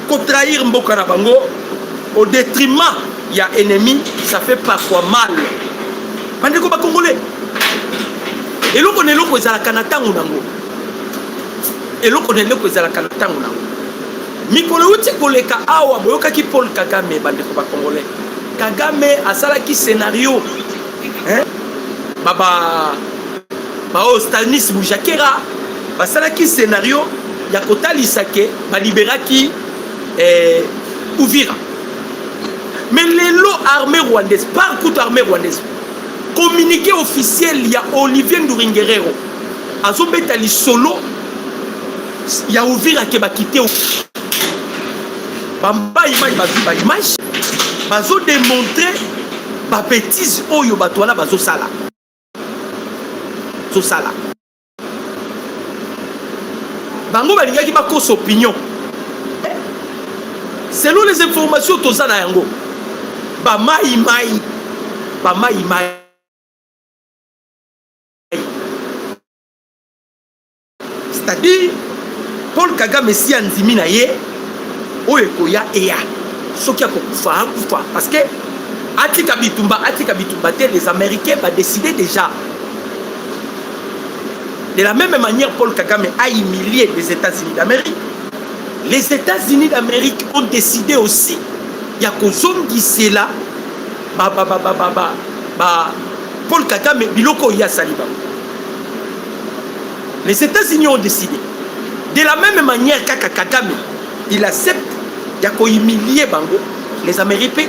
ko trahir mboka na bango au détriment ya ennemi, ça fait parfois mal. Bandeko ba Congolais, eloko neloko ezalaka na ntango nango, eloko neloko ezalaka na ntango nango. Mikolo uti koleka awa boyokaki Paul Kagame, bandeko ba Congolais. Kagame asalaki scénario, hein? Baba Stanis Boujakera basalaki scénario ya kotalisake baliberaki Uvira. Mais les lots armées rwandaises, par coup armée rwandaise, communiqué officiel, il y a Olivier Nduringuerero azobeta li solo ya Uvira ke bakite bamba image ba image bazo démontrer ba bêtise oyo batwana bazo sala so sala bango balingaki bakosa opinion selon les informations tozana yango ba mai c'est-à-dire Paul Kagame si andimi na ye oyo koya eya soki akokufa parce que atika bitumba te, les Américains va décider déjà. De la même manière, Paul Kagame a humilié les États-Unis d'Amérique. Les États-Unis d'Amérique ont décidé aussi il y a kozongi là Paul Kagame biloko ya saliba. Les États-Unis ont décidé. De la même manière Kagame il accepte il y a humilier bango. Les Américains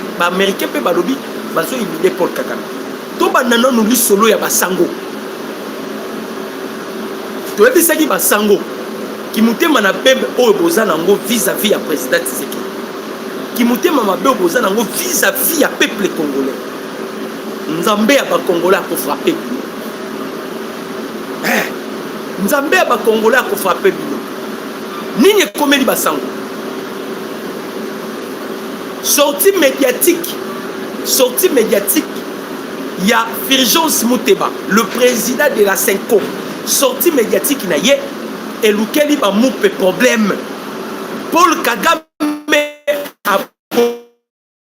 pe balobi bazo humilier Paul Kagame. To banana nous li solo ya basango. To ebisaki basango ki mutema na bembe oyo bozana ngo vis-à-vis ya président Tshisekedi. Ki mutema mabe oyo bozana ngo vis-à-vis ya peuple congolais. Nzambe ya ba Congolais ko frapper. Nzambe ya ba Congolais ko frapper bino. Nini komeli basango? Sortie médiatique il y a Fulgence Muteba, le président de la Senko, sortie médiatique naye et lequel va mouper problème. Paul Kagame a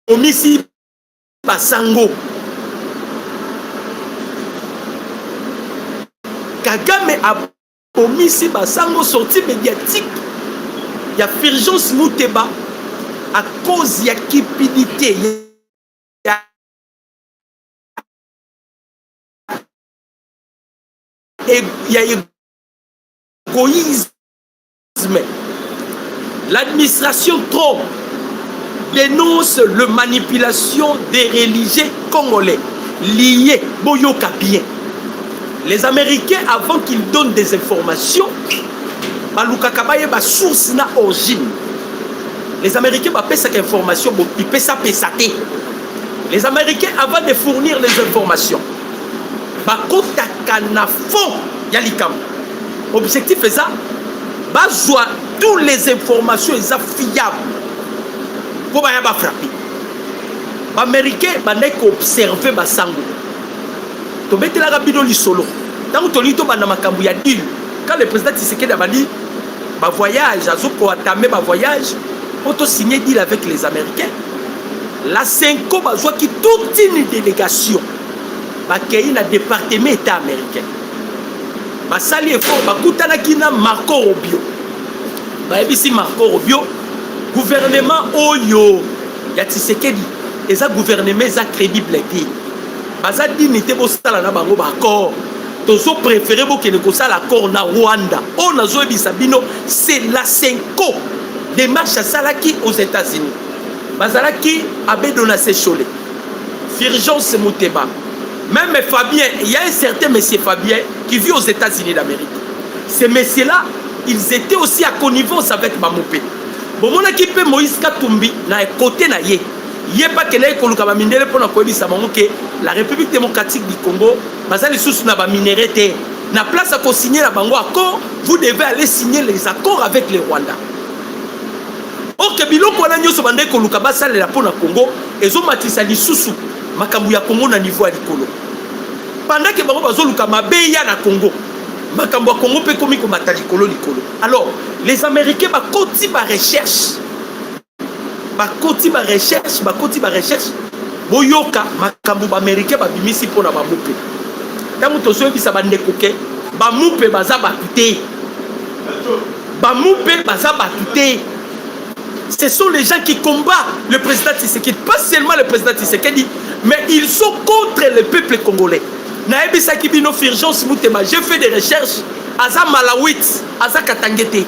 commis Basango. Kagame a commis Basango sortie médiatique. Il y a Fulgence Muteba à cause de la cupidité. Il y a égoïsme. L'administration Trump dénonce la manipulation des religieux congolais liés Boyoka bien. Les Américains, avant qu'ils donnent des informations, source na origine. Les Américains ont cette information, ils peuvent ça. Les Américains, avant de fournir les informations, objectif est ça, toutes les informations sont fiables pour frapper. Les Américains ont observé Basango. Quand le président Tshisekedi a dit voyage, voyage, on a signé deal avec les Américains. La Senko a toute une délégation qui est dans le département État américain. Basali est fort, Bakutanakina Marco Rubio. Ici Marco Rubio, gouvernement Oyo, ya Tshisekedi, et ça gouvernement est crédible. Bazadi n'était pas ça na bango d'accord. Tozo préféré que ne kosa l'accord na Rwanda. On a joué bisabino, c'est la Senko démarche à Salaki aux États-Unis. Bazalaki Abedona Sechole. Fulgence Muteba. Même Fabien, il y a un certain monsieur Fabien qui vit aux États-Unis d'Amérique. Ces messieurs-là, ils étaient aussi à connivence avec Bamopé. Bon, mon équipe Moïse Katumbi, na côté na yé. Yé pas que l'aïe koluka ba minéré pour na koyebi sa bango que la République démocratique du Congo, bazali sous na ba minéré té. Na place à co-signer la bango accord, vous devez aller signer les accords avec les Rwandais. Or que biloko wana nyoso bande koluka basalela pour na Congo, ezo matisa lisusu makambu ya Congo na niveau ya likolo. Pendant que bango bazoluka mabeya na Congo, makambu ya Congo pe komi ko matali likolo. Alors, les Américains ba koti ba recherche. Bakoti ba recherche boyoka makambu ba américain ba bimisi pona ba mupe tamu tozo bisa bande koke ba mupe baza batute ce sont les gens qui combattent le président Tshisekedi, pas seulement le président Tshisekedi, mais ils sont contre le peuple congolais. Na ebisa kibino Fulgence Muteba, j'ai fait des recherches aza Malawit aza Katangete.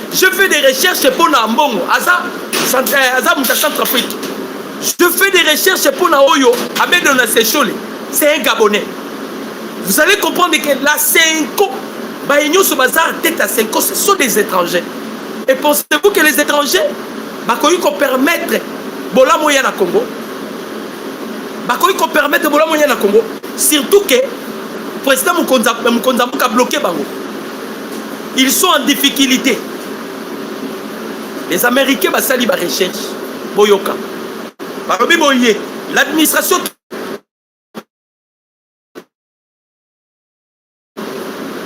Je fais des recherches pour Nambongo, Aza Centrafrique. Je fais des recherches pour Naoyo, Abedona Sechole. C'est un Gabonais. Vous allez comprendre que la Senko, Baïnyo Sobazar, tête à Senko, ce sont des étrangers. Et pensez-vous que les étrangers, Bakoyi qu'on permettre Bola Moya na Congo, Bakoyi qu'on permettre Bola Moya na Congo, surtout que le président Moukonzamou a bloqué Bango. Ils sont en difficulté. Les Américains basali ba recherche boyoka. Barobi boye l'administration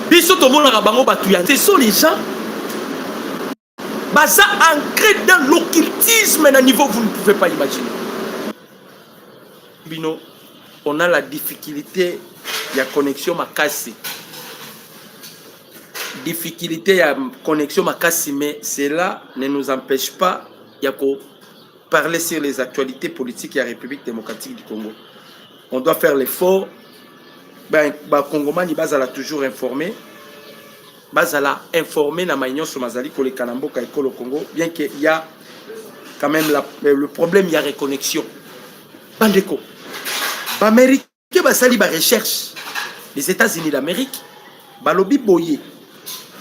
biso to mona bango batuya. Ce sont les gens basa ancrés dans l'occultisme à un niveau que vous ne pouvez pas imaginer. Bino, on a la difficulté de la connexion makasi. Difficulté à connexion makasi, mais cela ne nous empêche pas de parler sur les actualités politiques de la République démocratique du Congo. On doit faire l'effort. Congomani il va toujours informé. Bazala informé na maïnion sur Mazali pour les Kanamboka et le Congo, bien qu'il y a quand même le problème, il y a reconnexion. Bandeko, l'Amérique, basali ba recherche, les États-Unis d'Amérique, balobi boye,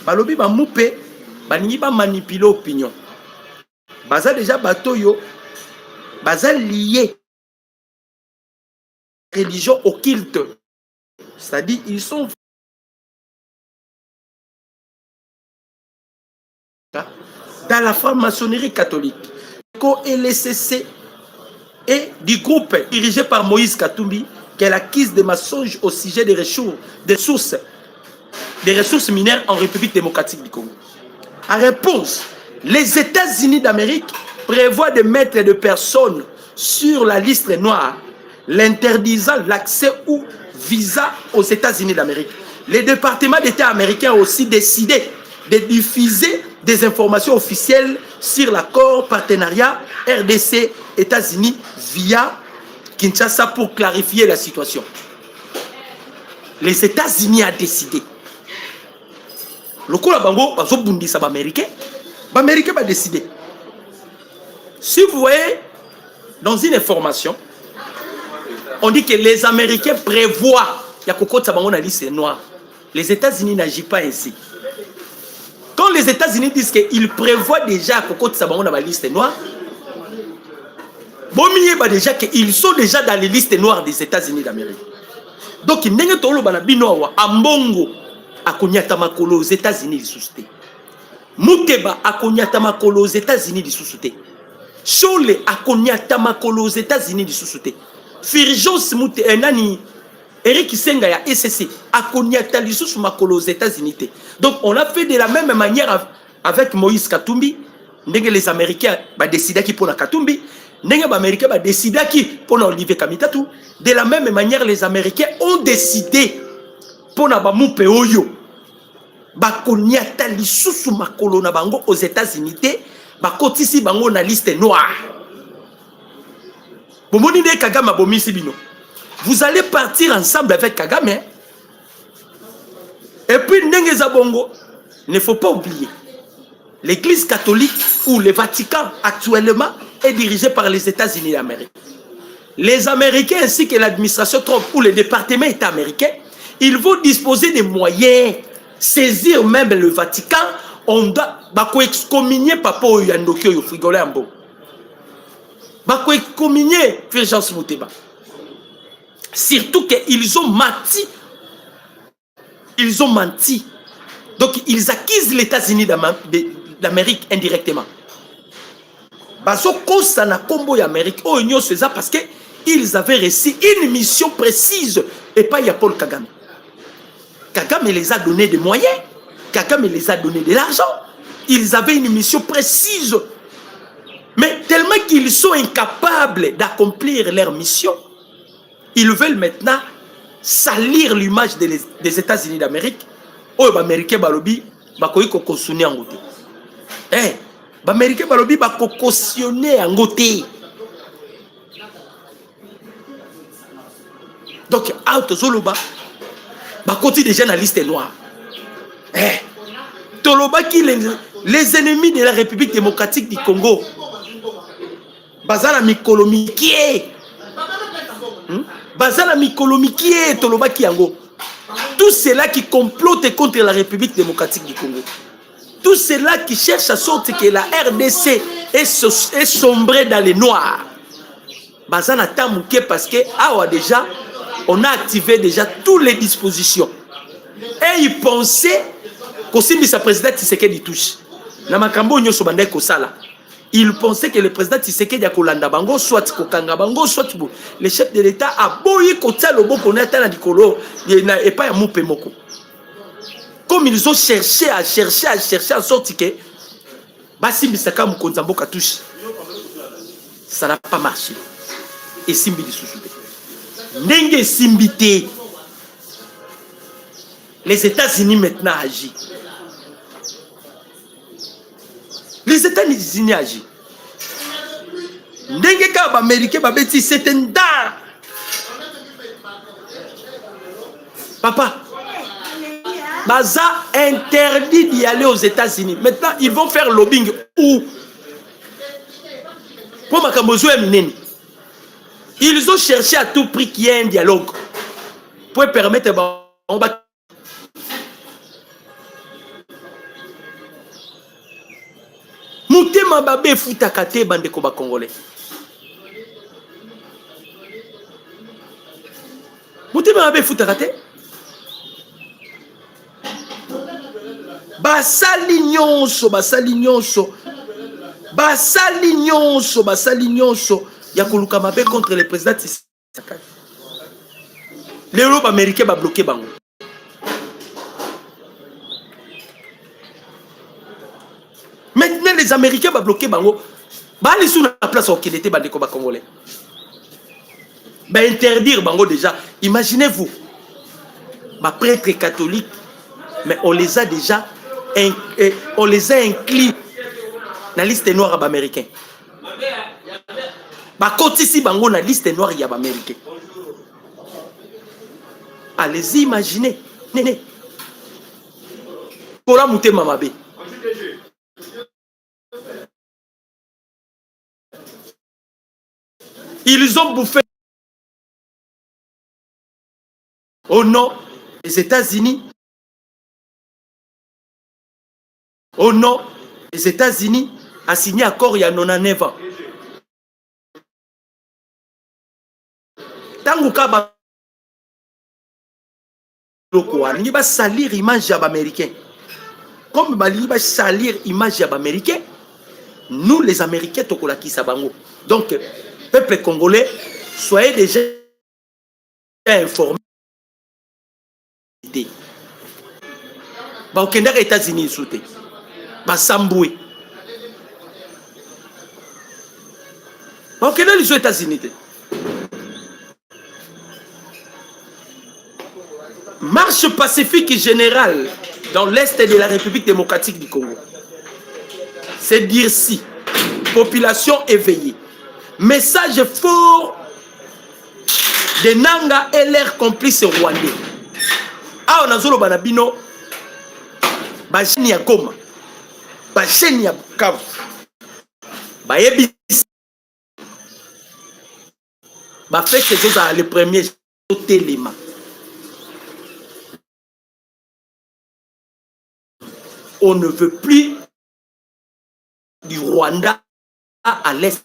balobi ba moupe, baningi ba manipuler opinion. Baza déjà batoyo, baza lié religion occulte, c'est-à-dire ils sont dans la franc-maçonnerie catholique. Et LCC et du groupe dirigé par Moïse Katumbi qu'elle accuse des mensonges au sujet des ressources minières en République démocratique du Congo. En réponse, les États-Unis d'Amérique prévoient de mettre des personnes sur la liste noire, l'interdisant l'accès ou visa aux États-Unis d'Amérique. Le département d'État américain a aussi décidé de diffuser des informations officielles sur l'accord partenariat RDC-États-Unis via Kinshasa pour clarifier la situation. Les États-Unis ont décidé. Le coup la bango, les Américains ont décidé. Si vous voyez dans une information, on dit que les Américains prévoient, il y a Coco Tsabango na liste noire. Les États-Unis n'agissent pas ainsi. Quand les États-Unis disent qu'ils prévoient déjà Coco Tsabango na la liste noire, bon, déjà qu'ils sont déjà dans les listes noires des États-Unis d'Amérique. Donc, il n'y a pas de ambongo à Konyata Makolo aux États-Unis du sous-souté. Mukeba à Konyata Makolo aux États-Unis du sous-souté. Chole à Konyata Makolo aux États-Unis du sous-souté. Firjos Mute Enani, Eric Senga ya SSC à Konyata Lissus Makolo aux États-Unis. Donc, on a fait de la même manière avec Moïse Katumbi. Les Américains ont décidé qu'ils pour la Katumbi. Les Américains ont décidé qu'ils pour Olivier Kamitatu. De la même manière, les Américains ont décidé pour Nabamoupe Oyo. Bakonyata Lissus Makolo na bango aux États-Unis. Bakotisi bango na liste noire. Vous allez partir ensemble avec Kagame. Et puis, Ndenge ne faut pas oublier, l'Église catholique ou le Vatican actuellement est dirigé par les États-Unis d'Amérique. Les Américains ainsi que l'administration Trump ou le département État américain, ils vont disposer des moyens, saisir même le Vatican. On doit excommunier Papa Oyandokyo au frigolé en bon. Bako excommunier Fulgence Muteba. Surtout qu'ils ont menti. Ils ont menti. Donc ils accusent les États-Unis d'Amérique indirectement. Baso Kosana Kombo d'Amérique au Union César parce qu'ils avaient reçu une mission précise et pas y a Paul Kagame. Kagame les a donné des moyens. Kagame les a donné de l'argent. Ils avaient une mission précise. Mais tellement qu'ils sont incapables d'accomplir leur mission, ils veulent maintenant salir l'image des États-Unis d'Amérique. Oh, les Américains balobi, bakoyi kokosune en gote. Eh, les Américains balobi bakokosune en gote. Donc, out zoloba, bakoti déjà dans la liste noire. Eh, toloba qui les ennemis de la République démocratique du Congo. Bazala Mikolomi qui est Bazala Mikolomi qui est Toloba Kiango. Tout cela qui complote contre la République démocratique du Congo. Tout cela qui cherche à sortir que la RDC est sombrée dans les noirs. Bazala Tamouké parce que déjà on a activé déjà toutes les dispositions. Et ils pensaient que si le président Tshisekedi touche, Namakambo Nyoso Bandai Kosala. Il pensait que le président Tshisekedi a Kolanda Bango, soit Kokanga Bango, soit le chef de l'État a boyi Kota Lobo Konata na Dikolo et pas à Moupe Moko. Comme ils ont cherché en sorte que Basi Misaka Mukonzambo Katouche, ça n'a pas marché. Et Simbi di Sousoudé. Nenge Simbité. Les États-Unis maintenant agissent. Les États-Unis agissent. Ndengeka Américain babeti c'est un dar. Papa, Baza interdit d'y aller aux États-Unis. Maintenant, ils vont faire lobbying où? Pour Makamozo et Mineni. Ils ont cherché à tout prix qu'il y ait un dialogue pour permettre Moutema Babé Foutakate Bandeko ba Congolais. Moutema Babé Foutakate Basali nyonso ya koluka mabe contre le président Tshisekedi. Les Européens américains va bloquer bango. Maintenant les Américains vont bloquer bango. Bah les sous la place au Kenya était bandeko ba congolais. Bah interdire bango déjà. Imaginez-vous. Bah prêtres catholiques, mais on les a déjà inclus dans la liste noire américaine. Bah quand ici bango na liste noire y a américain. Allez-y imaginez. Néné. Pour la mouté mamabe. Ils ont bouffé au nom des États-Unis. Au nom des États-Unis, a signé accord il y a 99 ans. Tango kaba il va salir l'image américaine. Comme il va salir l'image américaine, nous les Américains tokola ki sabango. Donc peuple congolais, soyez déjà informés. Bah au Kenya aux États-Unis souté. Bah Samboué. Bah au Kenya les États-Unis. Marche pacifique générale dans l'est de la République démocratique du Congo. C'est dire si population éveillée. Message fort de Nanga et leurs complices rwandais. Ah, on a zolo banabino. Bacheni ya Goma. Bacheni ya Bukavu. Bayebi. Ba fait que c'est ça le premier téléma. On ne veut plus du Rwanda à l'est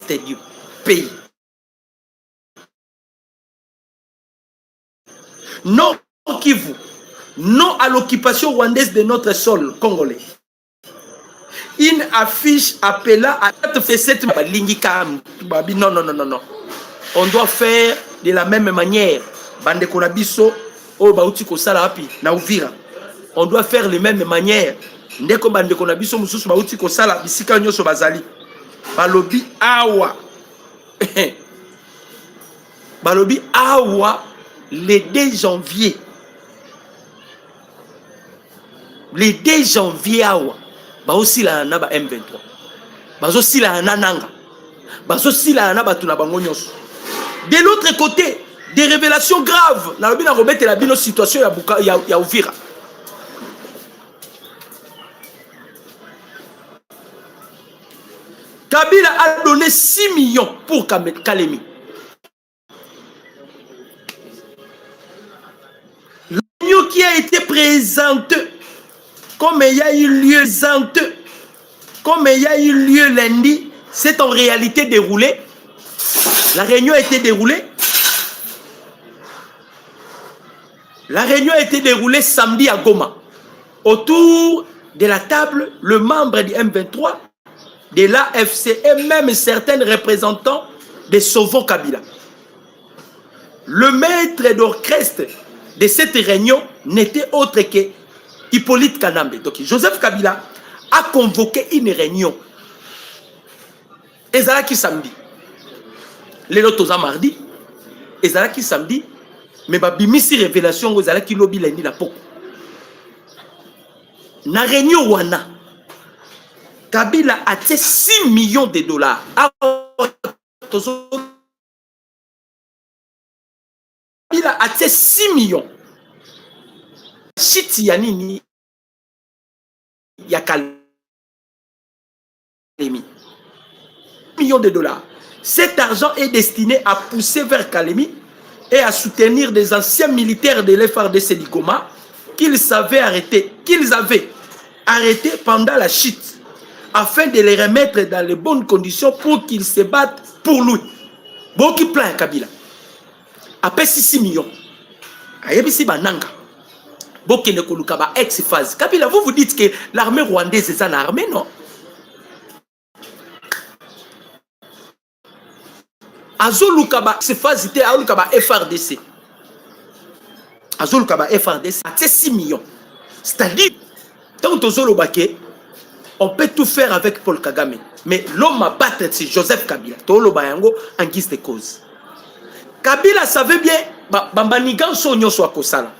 du pays. Non Kivu, non à l'occupation rwandaise de notre sol congolais. Une affiche appelant à cette non. On doit faire de la même manière. Bande Konabiso, oh Bauti Kosala Api, na Uvira. On doit faire les mêmes manières. Ndeko bande Konabiso mususu Bauti Kosala bisika nyoso bazali. Balobi awa. Balobi awa le 2 janvier. Le 2 janvier awa. Aussi la naba M23. Aussi la nananga. Aussi la naba tuna bango nyoso. De l'autre côté, des révélations graves. Na lobi na remettre la bino situation ya Uvira. Kabila a donné 6 millions pour Kalemi. L'union qui a été présente comme il y a eu lieu lundi, c'est en réalité déroulé. La réunion a été déroulée. La réunion a été déroulée samedi à Goma. Autour de la table, le membre du M23, de l'AFC et même certains représentants de Sauvons Kabila. Le maître d'orchestre de cette réunion n'était autre que Hippolyte Kanambe. Donc Joseph Kabila a convoqué une réunion. Ezalaki samedi. Les lotos mardi. Ezalaki samedi. Mais babimisi révélation ezalaki lobby lundi na poko. Na réunion wana. Kabila a fait 6 millions de dollars. Kabila a fait 6 millions. Chiti yanini ya Kalemi. Millions de dollars. Cet argent est destiné à pousser vers Kalemi et à soutenir des anciens militaires de l'FRDC du Goma qu'ils avaient arrêtés pendant la chute afin de les remettre dans les bonnes conditions pour qu'ils se battent pour lui. Bon qui plaint Kabila. Après 6 millions. Ayebisi bananga. Bokene kolukaba ex-phase. Kabila, vous dites que l'armée rwandaise est une armée, non? azoluka ba se phase te azoluka ba FRDC. Azoluka ba FRDC à 6 millions. C'est-à-dire tant que on peut tout faire avec Paul Kagame, mais l'homme à battre c'est Joseph Kabila. Tolo bayango en guise de cause. Kabila savait bien bambanigan sonyo soit kosala.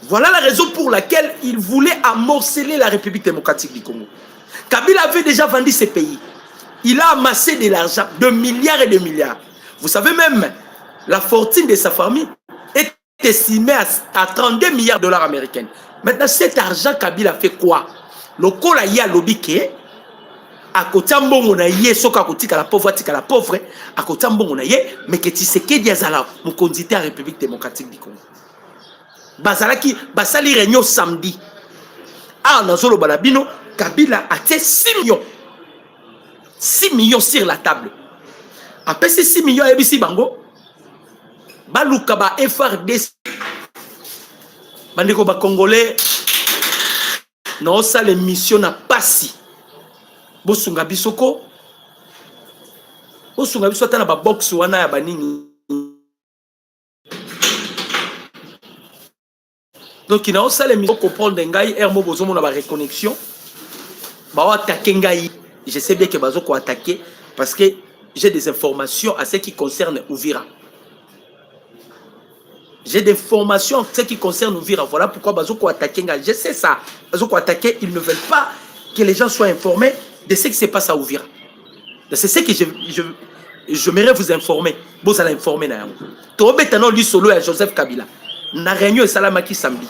Voilà la raison pour laquelle il voulait amorceler la République démocratique du Congo. Kabila avait déjà vendu ses pays. Il a amassé de l'argent, de milliards et de milliards. Vous savez même, la fortune de sa famille est estimée à 32 milliards de dollars américains. Maintenant, cet argent, Kabila fait quoi? Le col a y a l'obike, à côté de mon aïe, soka côté la pauvre, à côté de mon aïe, mais que tu sais que diazala, mon candidat à la République démocratique du Congo. Bazalaki, basali réunion samedi. Ah, Nazolo Balabino, Kabila a fait 6 millions. 6 millions sur la table. Après ces 6 millions, ABC Bango, Baluka FRDC, Bandeko ba Congolais, non, ça l'émission n'a pas si. Bosunga Bisoko, Bosunga Bisoko, t'as na ba box wana ya banini. Donc, il y a ça l'émission comprendre ngai Hermo Bozomo na ba reconnexion. Ba attaquer ngai. Je sais bien que Bazoko a attaqué parce que j'ai des informations à ce qui concerne Ouvira. J'ai des informations à ce qui concerne Ouvira. Voilà pourquoi Bazoko a attaqué. Je sais ça. Bazoko a attaqué. Ils ne veulent pas que les gens soient informés de ce qui se passe à Ouvira. C'est ce que je m'aimerais vous informer. Vous allez informer. Tobetano lui solo à Joseph Kabila. Na réunion et Salamaki samedi.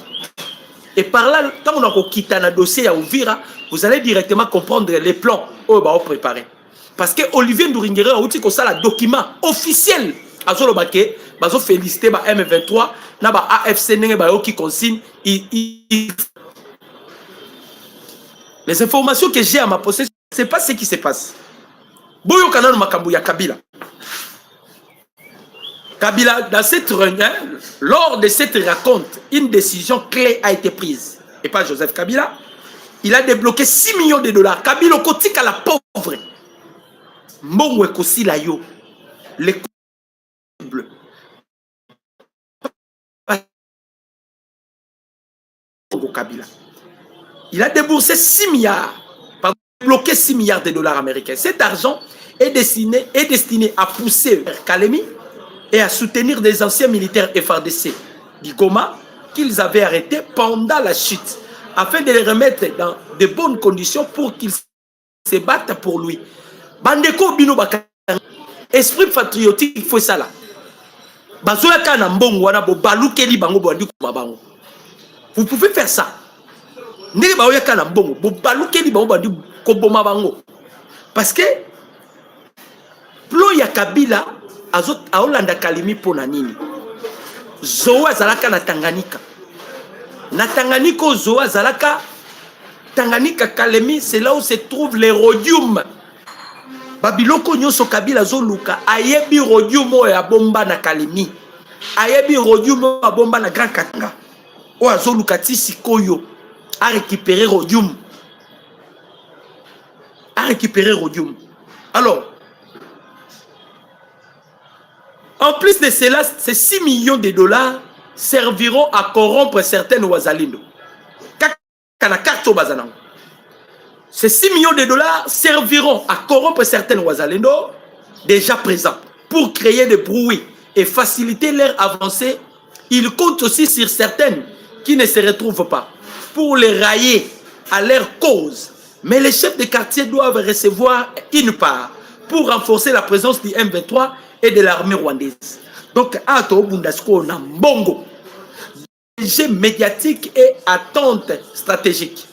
Et par là, quand on a quitté un dossier à Ouvira, vous allez directement comprendre les plans où on préparer. Parce que Olivier Nduringere a dit que ça le document officiel. Azolo Baké, bazo félicité ba M23, na ba AFC nenge ba qui consigne. Les informations que j'ai à ma possession, c'est pas ce qui se passe. Boyo kanano makambu ya Kabila. Kabila, dans cette réunion, lors de cette raconte, une décision clé a été prise. Et pas Joseph Kabila. Il a débloqué 6 millions de dollars. Kabila au côté à la pauvre. Mbongwe kosi la yo. Les bleus. Kabila. Il a déboursé 6 milliards. Débloqué 6 milliards de dollars américains. Cet argent est destiné à pousser vers Kalemi et à soutenir des anciens militaires FRDC du Goma qu'ils avaient arrêtés pendant la chute, afin de les remettre dans de bonnes conditions pour qu'ils se battent pour lui. Bandeko Bino Baka, esprit patriotique, il faut ça là. Bazoya kana mbongo wana bo balukeli bango bo ndiko mabango. Vous pouvez faire ça. Ndenge baoya kana mbongo bo balukeli bango bo ndiko koboma bango. Parce que plo ya Kabila azot aolanda Kalemi pona nini. Zoa zalaka na Tanganyika. Na Tanganyika Zoa zalaka Tanganyika Kalemi, c'est là où se trouve les rhodium. Babiloko nyoso Kabila zoluka ayebi rhodium ya bomba na Kalemi. Ayebi rhodium ya bomba na Grand Katanga. O azoluka tisikoyo a récupérer rhodium. A récupérer rhodium. Alors, en plus de cela, ces 6 millions de dollars serviront à corrompre certaines Ouazalindo. Ces 6 millions de dollars serviront à corrompre certaines Ouazalindo déjà présents pour créer des bruits et faciliter leur avancée. Ils comptent aussi sur certaines qui ne se retrouvent pas pour les railler à leur cause. Mais les chefs de quartier doivent recevoir une part pour renforcer la présence du M23 et de l'armée rwandaise. Donc, Ato Bundasko na mbongo, jeu médiatique et attente stratégique.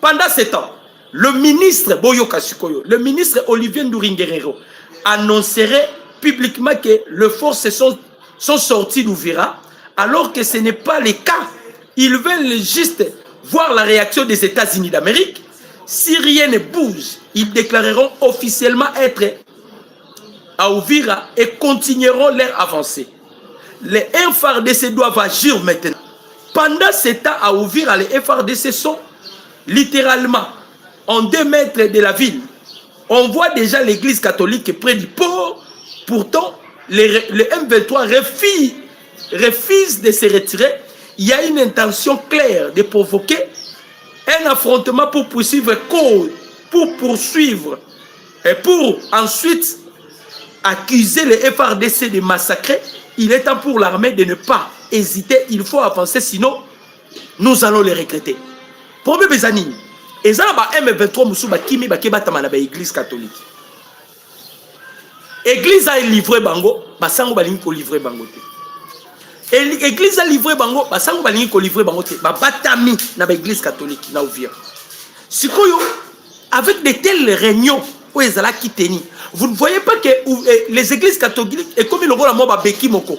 Pendant ce temps, le ministre Boyo Kasukoyo, le ministre Olivier Nduringerero annoncerait publiquement que les forces sont sorties d'Ouvira, alors que ce n'est pas le cas. Ils veulent juste voir la réaction des États-Unis d'Amérique. Si rien ne bouge, ils déclareront officiellement être à Ouvira et continueront leur avancée. Les FRDC doivent agir maintenant. Pendant ce temps à Ouvira, les FRDC sont littéralement en 2 mètres de la ville. On voit déjà l'église catholique près du port. Pourtant, le M23 refuse de se retirer, il y a une intention claire de provoquer un affrontement pour poursuivre et pour ensuite accuser le FRDC de massacrer. Il est temps pour l'armée de ne pas hésiter, il faut avancer, sinon nous allons les regretter. Problème des années, et ça ba M23 musuba kimi ba kebatama na ba église catholique. Église a livré bango, basango balingi ko livrer bango te. Église a livré bango, basango balingi ko livrer bango te. Ba batami na ba église catholique na Uvira. Sikoyo avec de telles réunions où ils allaient qui tenir. Vous ne voyez pas que les églises catholiques et comme ils ont la mort ba beki moko.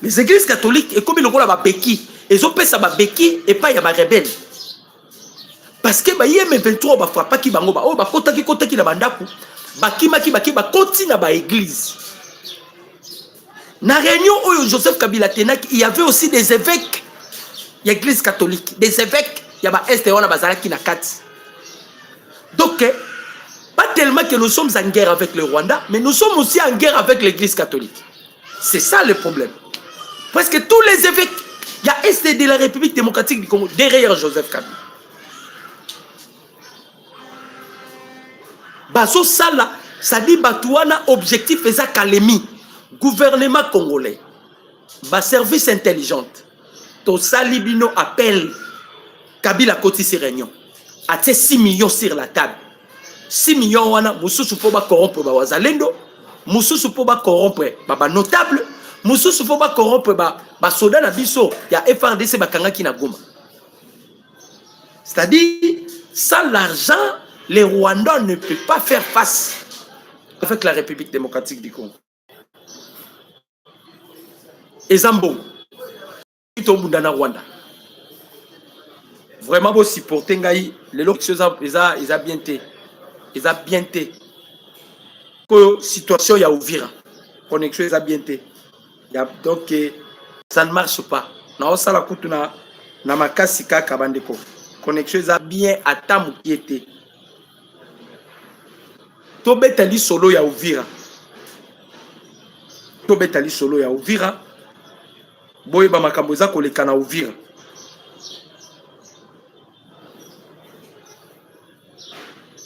Les églises catholiques et comme ils ont la beki, ils ont fait ça ba beki et pas y a ba rebelle. Parce que ba yeme 23 ba frappa ki bango ba o ba kota ki na bandaku. Bakimaki ba continue na ba église. Na réunion où Joseph Kabila tenak, il y avait aussi des évêques. L'église catholique, des évêques, il y a ba est on a bazalaki na kati. Donc pas tellement que nous sommes en guerre avec le Rwanda, mais nous sommes aussi en guerre avec l'église catholique. C'est ça le problème. Parce que tous les évêques, il y a Est de la République démocratique du Congo derrière Joseph Kabila. Baso Sala, ça dit Batouana, objectif est Kalemi, gouvernement congolais, bas service intelligent. To Salibino appelle Kabila Koti ces réunions. A 6 millions sur la table. 6 millions wana mususu po ba corrompre ba wazalendo, mususu po ba corrompre ba notable, mususu po ba corrompre ba soda na biso ya FRDC bakanga ki na Goma. C'est-à-dire sans l'argent, les Rwandais ne peuvent pas faire face avec la République démocratique du Congo. Et Zambo, Itobundana Rwanda. Vraiment beau supporter ngai les locs ils a bien été. Ils ont bien été. Que situation ya Uvira. Connexion ils a bien été. Donc ça ne marche pas. Na osala kutu na makasi kaka bandeko. Connexion ils a bien atamu qui était. To betali solo ya Uvira. To betali solo ya Uvira. Boye ba makambo za koleka na Uvira.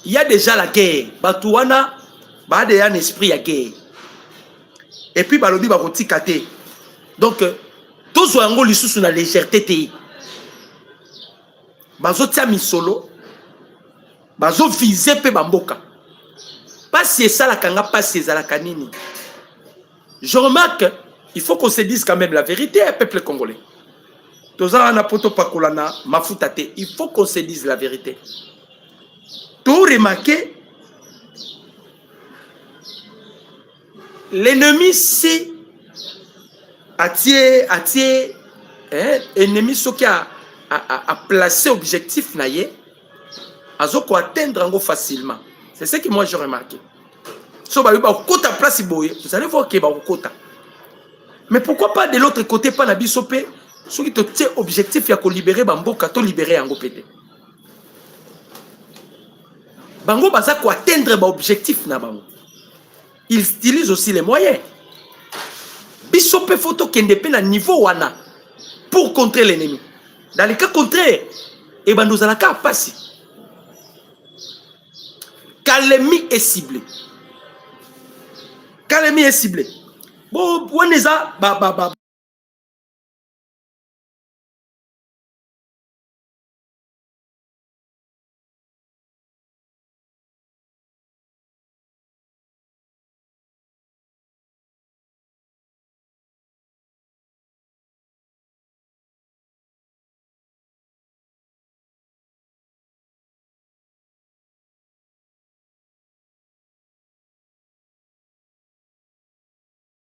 Il y a déjà la guerre. Batouana, bah il y a un esprit à guerre. Et puis balobi ba koti kate. Donc tous wango lisusu na légèreté te. Bazo tia mi solo. Bazo viser pe bamboka. Pas si ça la kanga, pas si ça la kanini. Je remarque, il faut qu'on se dise quand même la vérité, peuple congolais. Toza na poto pakolana mafutate. Il faut qu'on se dise la vérité. Tout remarquer, l'ennemi c'est ennemi ce qui a placé objectif naïe, a zo ko atteindre en facilement. C'est ce que moi j'ai remarqué. So ba yuba kota place boye, vous allez voir que ba kota. Mais pourquoi pas de l'autre côté pas na bisope, ceux qui te tient objectif ya ko libérer bamboka to libérer en pété. Bango baza ko atteindre ba objectif na bango. Ils utilisent aussi les moyens. Bisope photo kende pe na niveau wana pour contrer l'ennemi. Dans le cas contraire, et ben nous allons passer. Kalemi est ciblé. Kalemi est ciblé. Bon, on est là,